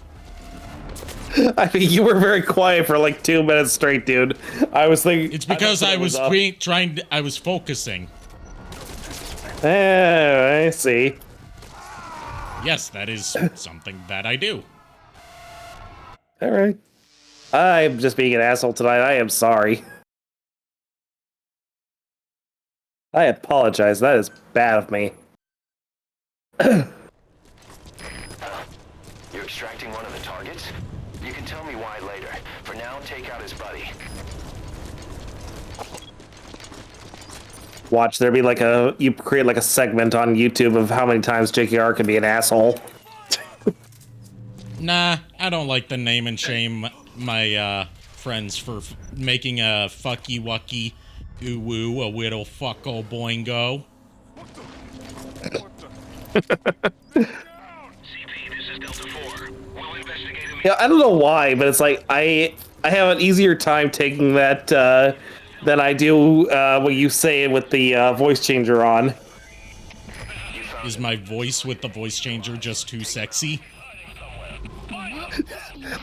I mean, you were very quiet for like 2 minutes straight, dude. I was thinking... It's because I was I was focusing. Oh, I see. Yes, that is something that I do. Alright. I'm just being an asshole tonight. I am sorry. I apologize. That is bad of me. You're extracting one of the targets? You can tell me why later. For now, take out his buddy. Watch, there be like you create like a segment on YouTube of how many times JKR can be an asshole. Nah, I don't like to name and shame my friends for making a fucky wucky ooh woo a whittle fucko boingo. CP, this Yeah, I don't know why, but it's like I have an easier time taking that than I do when you say it with the voice changer on. Is my voice with the voice changer just too sexy?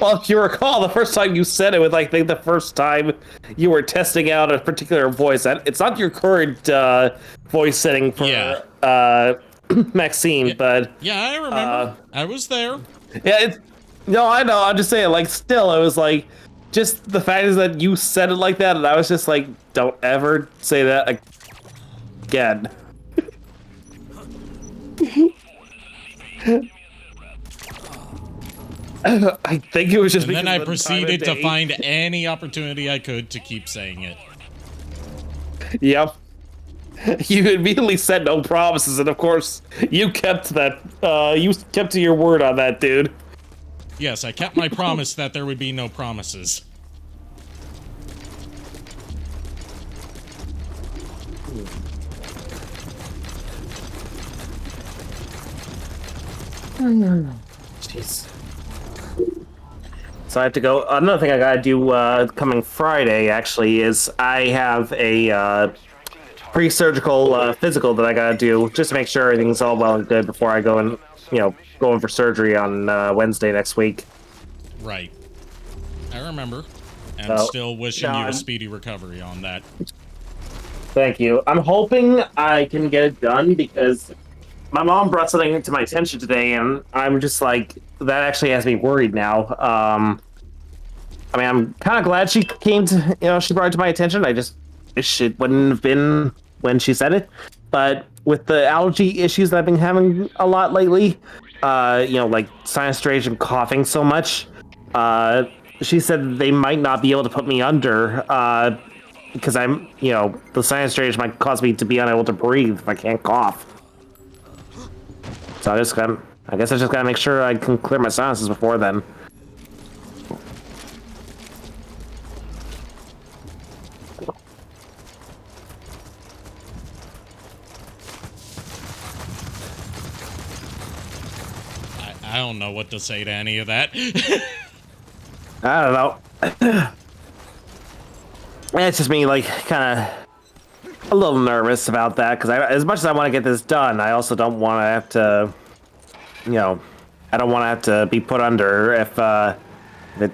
Well, if you recall, the first time you said it was, I think, the first time you were testing out a particular voice. It's not your current voice setting for Maxine, but Yeah, I remember. I was there. Yeah, it's no, I know. I'm just saying, like, still, it was like, just the fact is that you said it like that, and I was just like, don't ever say that again. I think it was just. And then I because of the time of proceeded to day. find any opportunity I could to keep saying it. Yep. You immediately said no promises, and of course, you kept that. You kept to your word on that, dude. Yes, I kept my promise that there would be no promises. Jeez. So I have to go. Another thing I gotta do coming Friday, actually, is I have a pre-surgical physical that I gotta do just to make sure everything's all well and good before I go and, go in for surgery on Wednesday next week. Right. I remember. And I'm So, still wishing you I'm- a speedy recovery on that. Thank you. I'm hoping I can get it done because my mom brought something to my attention today, and I'm just like, that actually has me worried now. I mean, I'm kind of glad she came to, she brought it to my attention. I just wish it wouldn't have been when she said it. But with the allergy issues that I've been having a lot lately, like sinus drainage and coughing so much, she said they might not be able to put me under, because I'm, the sinus drainage might cause me to be unable to breathe if I can't cough. So I guess I just gotta make sure I can clear my sinuses before then. I don't know what to say to any of that. I don't know. It's just me, like, kind of a little nervous about that, because as much as I want to get this done, I also don't want to have to, I don't want to have to be put under if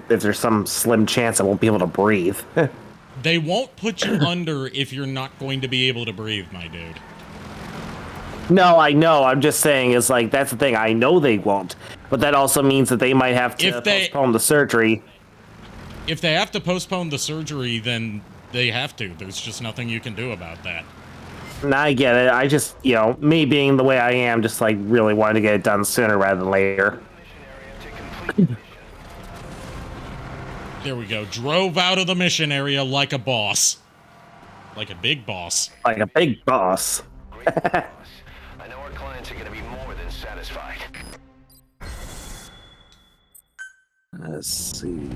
there's some slim chance I won't be able to breathe. They won't put you under if you're not going to be able to breathe, my dude. No, I know. I'm just saying, it's like, that's the thing. I know they won't, but that also means that they might have to postpone the surgery. If they have to postpone the surgery, then they have to. There's just nothing you can do about that. And I get it. I just, me being the way I am, just like really wanted to get it done sooner rather than later. There we go. Drove out of the mission area like a boss. Like a big boss. Like a big boss. I know our clients are going to be more than satisfied. Let's see.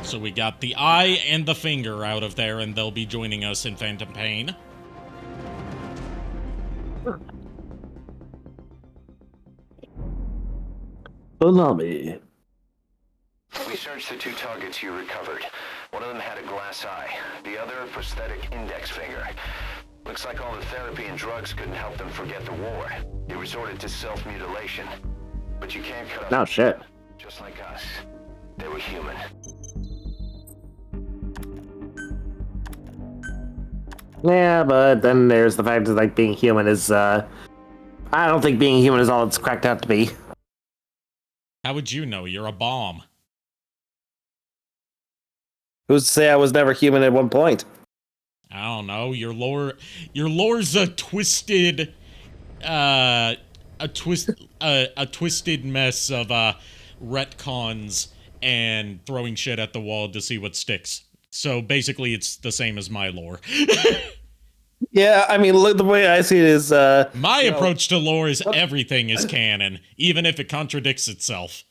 So we got the eye and the finger out of there, and they'll be joining us in Phantom Pain. Salami. We searched the two targets you recovered. One of them had a glass eye, the other a prosthetic index finger. Looks like all the therapy and drugs couldn't help them forget the war. They resorted to self-mutilation. But you can't cut off... No shit. Just like us. They were human. Yeah, but then there's the fact that, like, being human is, I don't think being human is all it's cracked out to be. How would you know? You're a bomb. Who's to say I was never human at one point? I don't know. Your lore's a twisted, a twisted mess of retcons and throwing shit at the wall to see what sticks. So basically, it's the same as my lore. Yeah, I mean, look, the way I see it is, my approach to lore is everything is canon, even if it contradicts itself.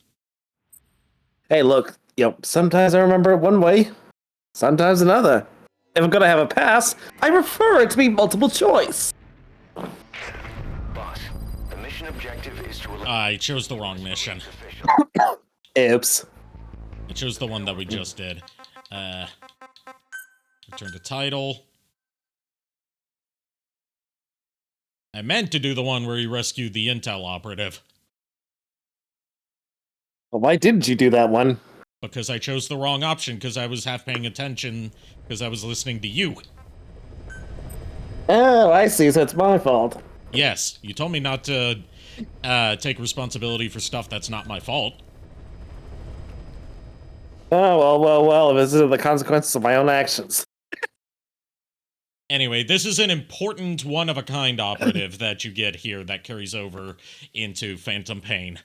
Hey, look, sometimes I remember it one way, sometimes another. If I'm gonna have a pass, I prefer it to be multiple choice. objective is to I chose the wrong mission. Oops. I chose the one that we just did. Return to title. I meant to do the one where he rescued the intel operative. Well, why didn't you do that one? Because I chose the wrong option, because I was half paying attention, because I was listening to you. Oh, I see, so it's my fault. Yes, you told me not to take responsibility for stuff that's not my fault. Oh, well, this is the consequences of my own actions. Anyway, this is an important one-of-a-kind operative that you get here that carries over into Phantom Pain.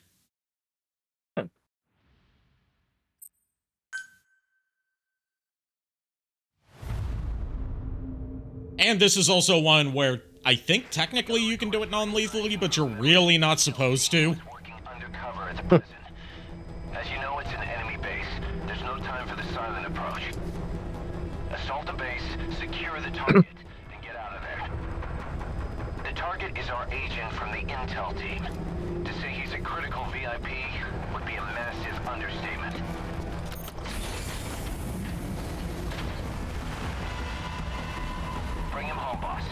And this is also one where I think technically you can do it non-lethally, but you're really not supposed to. undercover at the prison. As you know, it's an enemy base. There's no time for the silent approach. Assault the base, secure the target, and get out of there. The target is our agent from the intel team. To say he's a critical VIP would be a massive understatement. Bring him home, boss.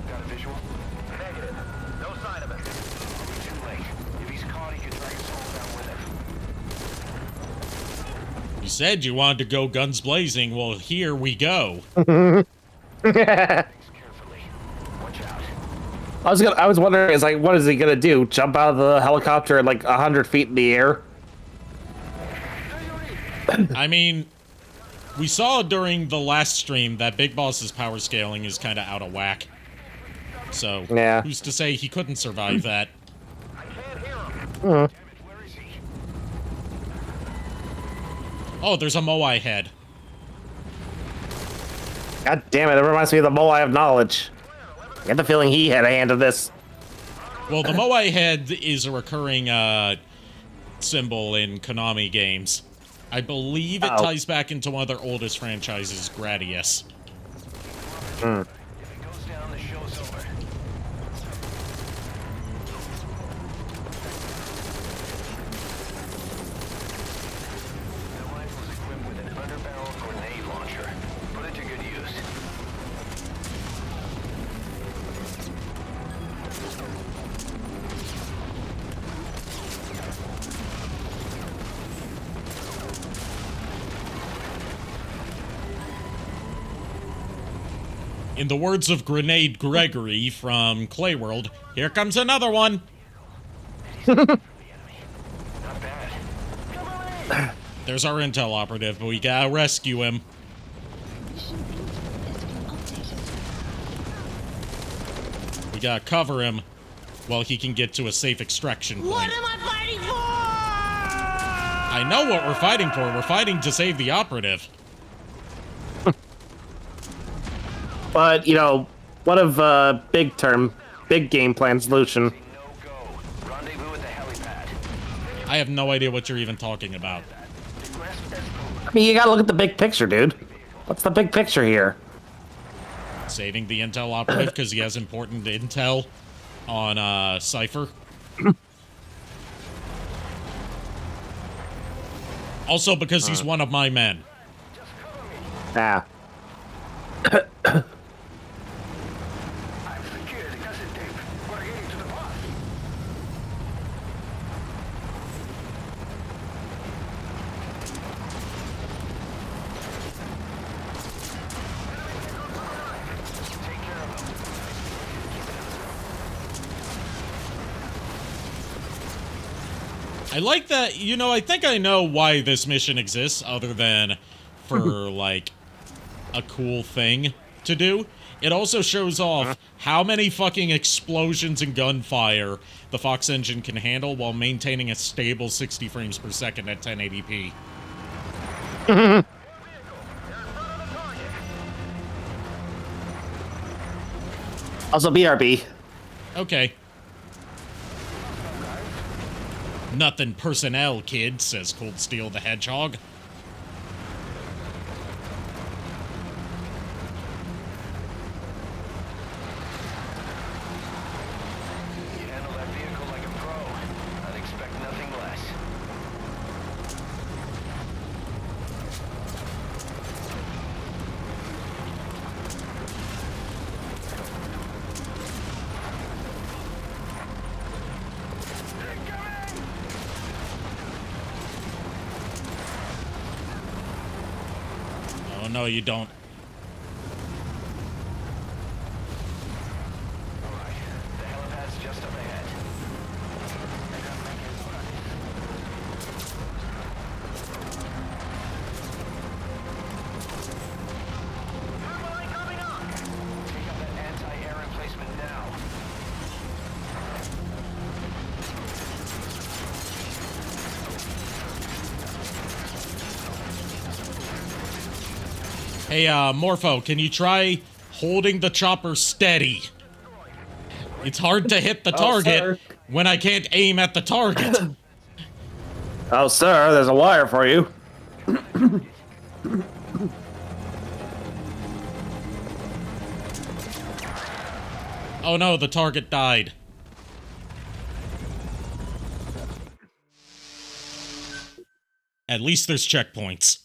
Got a visual? Negative. No sign of it. Too late. If he's caught, he could drag us all down with him. You said you wanted to go guns blazing, well, here we go. I was wondering, is like, what is he gonna do? Jump out of the helicopter at like 100 feet in the air? I mean, we saw during the last stream that Big Boss's power scaling is kind of out of whack. So, yeah. Who's to say he couldn't survive that? Oh, there's a Moai head. God damn it, it reminds me of the Moai of Knowledge. I get the feeling he had a hand in this. Well, the Moai head is a recurring symbol in Konami games. I believe it ties back into one of their oldest franchises, Gradius. Hmm. In the words of Grenade Gregory from Clayworld, here comes another one. There's our intel operative, but we gotta rescue him. We gotta cover him while he can get to a safe extraction point. What am I fighting for? I know what we're fighting for. We're fighting to save the operative. But, you know, what of big game plan solution? I have no idea what you're even talking about. I mean, you gotta look at the big picture, dude. What's the big picture here? Saving the intel operative because he has important intel on Cypher. Also because he's one of my men. Ah. I like that, you know, I think I know why this mission exists other than for, like, a cool thing to do. It also shows off how many fucking explosions and gunfire the Fox engine can handle while maintaining a stable 60 frames per second at 1080p. Also, BRB. Okay. Nothing personnel, kid, says Cold Steel the Hedgehog. no, you don't. The helipad's just up ahead. Take out that anti-air emplacement now. Hey, Morpho, can you try holding the chopper steady? It's hard to hit the target when I can't aim at the target. Oh, sir, there's a wire for you. Oh no, the target died. At least there's checkpoints.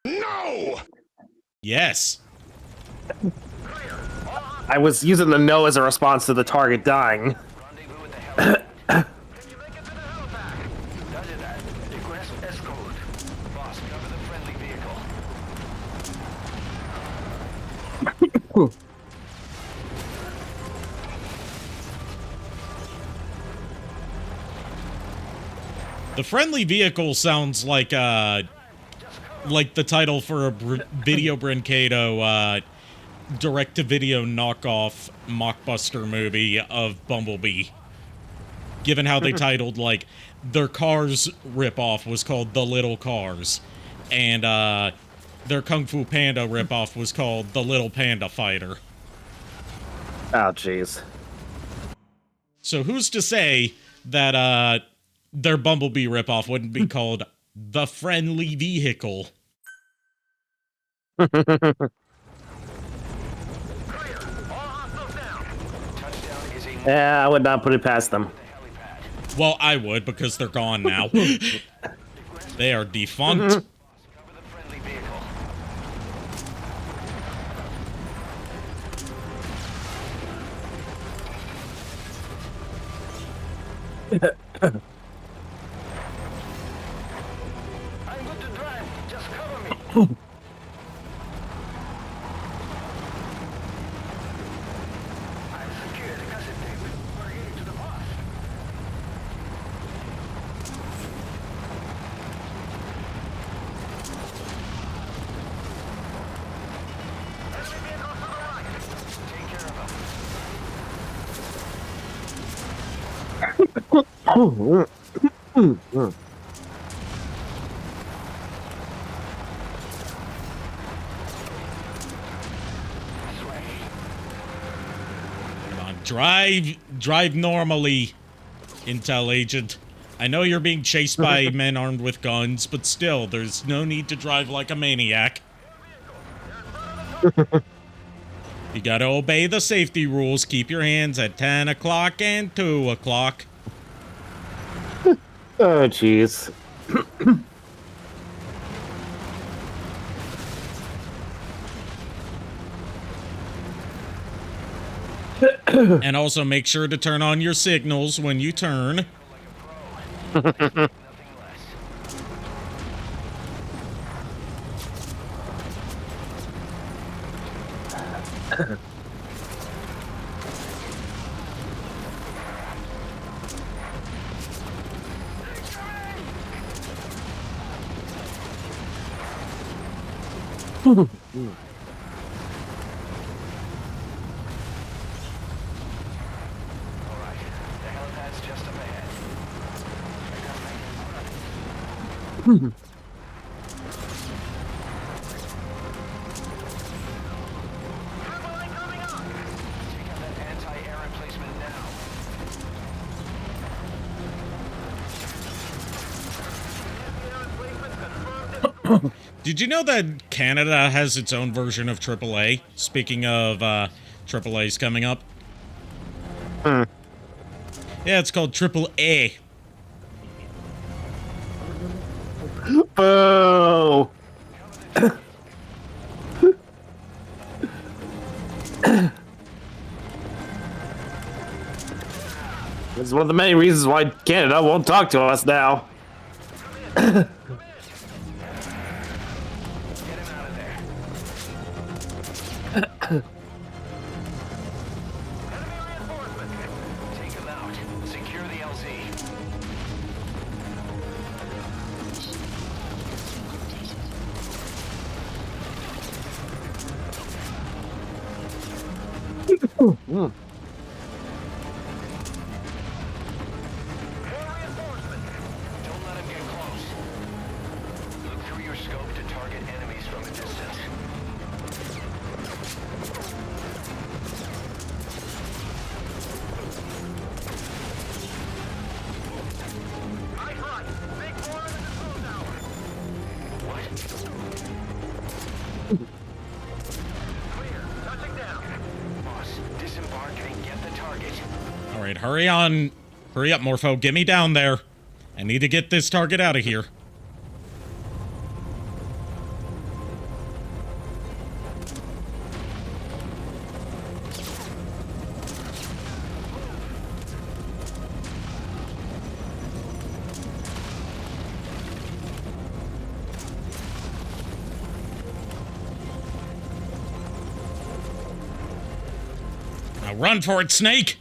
No! Yes. I was using the no as a response to the target dying. Roger that. Request escort. Boss, cover the friendly vehicle. The friendly vehicle sounds like the title for a Video Brincado direct-to-video knockoff mockbuster movie of Bumblebee. Given how they titled, like, their Cars ripoff was called The Little Cars, and their Kung Fu Panda ripoff was called The Little Panda Fighter. Oh, jeez. So who's to say that their Bumblebee ripoff wouldn't be called The Friendly Vehicle? Yeah, I would not put it past them. Well, I would, because they're gone now. They are defunct. I'm good to drive. Just cover me. I've secured the cassette tape. We're heading to the boss. Enemy vehicles to the right. Take care of them. Come on, drive normally, Intel Agent. I know you're being chased by men armed with guns, but still, there's no need to drive like a maniac. You gotta obey the safety rules. Keep your hands at 10 o'clock and 2 o'clock. Oh, jeez. And also make sure to turn on your signals when you turn. The helipad's just up ahead. Take out that anti-air emplacement now. Did you know that Canada has its own version of AAA? Speaking of AAA's coming up. Yeah, it's called AAA. Boo! This is one of the many reasons why Canada won't talk to us now. Take him out. Secure the LZ. Don't let him get close. Look through your scope to target enemies from a distance. All right, hurry on. Hurry up, Morpho. Get me down there. I need to get this target out of here. Now run for it, Snake!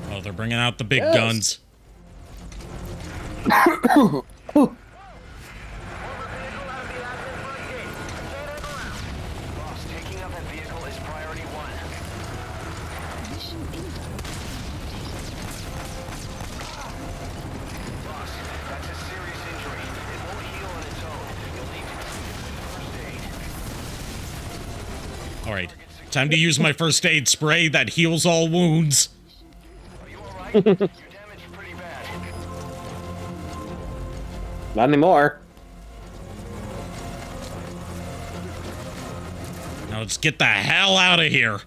Oh, they're bringing out the big guns. Taking out that vehicle is priority 1. Boss, that's a serious injury. It won't heal on its own. You'll need first aid. All right, time to use my first aid spray that heals all wounds. Not anymore. Now let's get the hell out of here.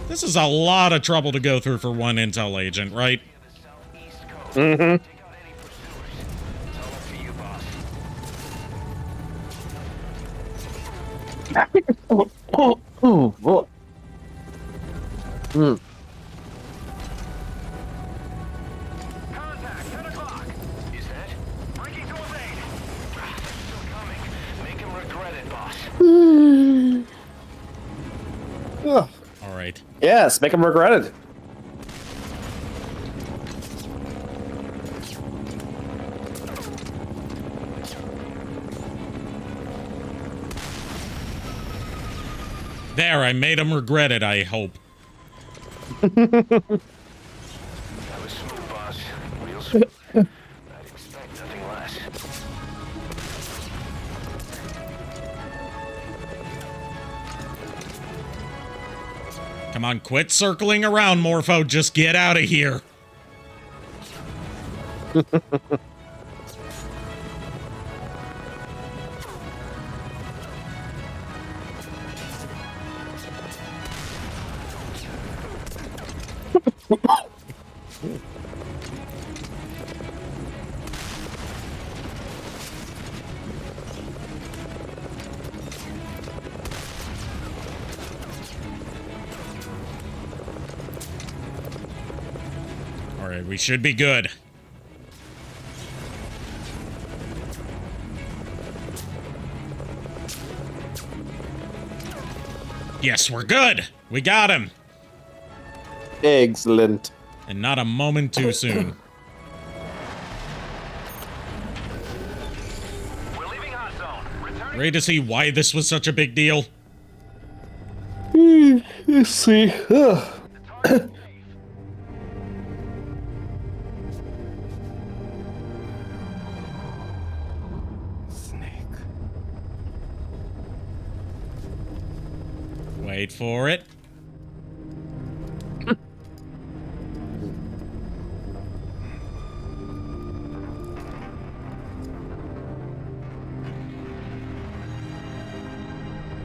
This is a lot of trouble to go through for one intel agent, right? Mm-hmm. Oh. Mm. Is that? Breaking to evade. Still coming. Make him regret it, boss. All right. Yes, make him regret it. There, I made him regret it, I hope. That was smooth, boss. Real smooth. I'd expect nothing less. Come on, quit circling around, Morpho. Just get out of here. All right, we should be good. Yes, we're good. We got him. Excellent. And not a moment too soon. Ready to see why this was such a big deal? Let's see. Wait for it.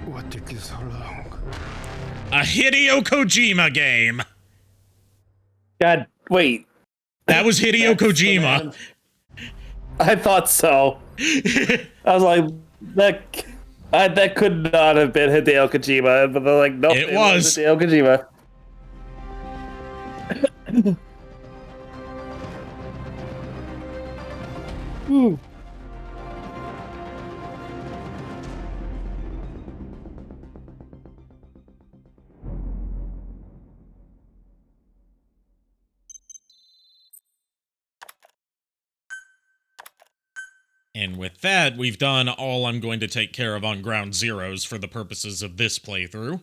What took you so long? A Hideo Kojima game. God, wait. That was Hideo Kojima. I thought so. I was like, that could not have been Hideo Kojima, but they're like, nope, it was Hideo Kojima. And with that, we've done all I'm going to take care of on Ground Zeroes for the purposes of this playthrough.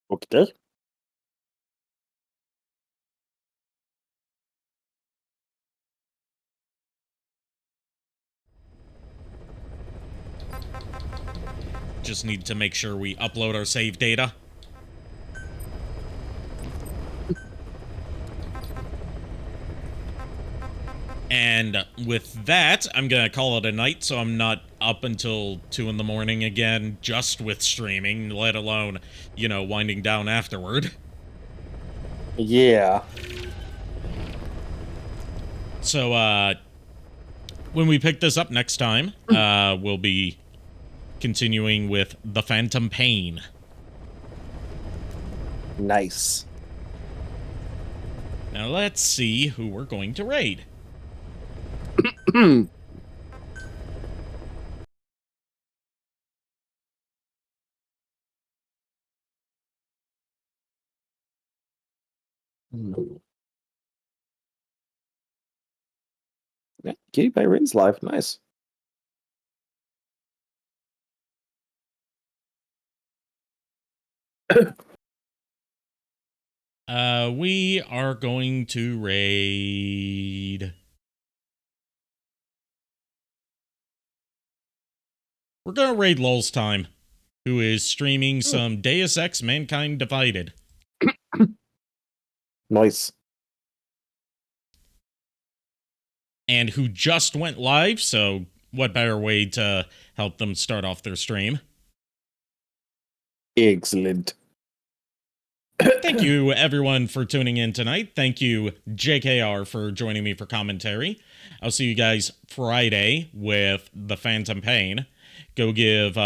Okay. Just need to make sure we upload our save data. And with that, I'm gonna call it a night, so I'm not up until 2 in the morning again, just with streaming, let alone, you know, winding down afterward. Yeah. So, when we pick this up next time, we'll be continuing with The Phantom Pain. Nice. Now let's see who we're going to raid. Yeah, Kitty Pie Rain's live. Nice. We are going to raid... We're gonna raid Lulz Time, who is streaming some Deus Ex Mankind Divided. Nice. And who just went live, so what better way to help them start off their stream? Excellent. Thank you, everyone, for tuning in tonight. Thank you, JKR, for joining me for commentary. I'll see you guys Friday with The Phantom Pain. Go give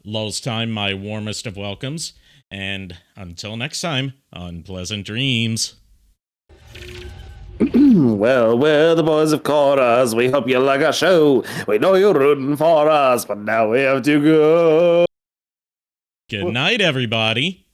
Lulz Time my warmest of welcomes. And until next time, unpleasant dreams. Well, we're the boys of Chorus. We hope you like our show. We know you're rooting for us, but now we have to go. Good night, everybody.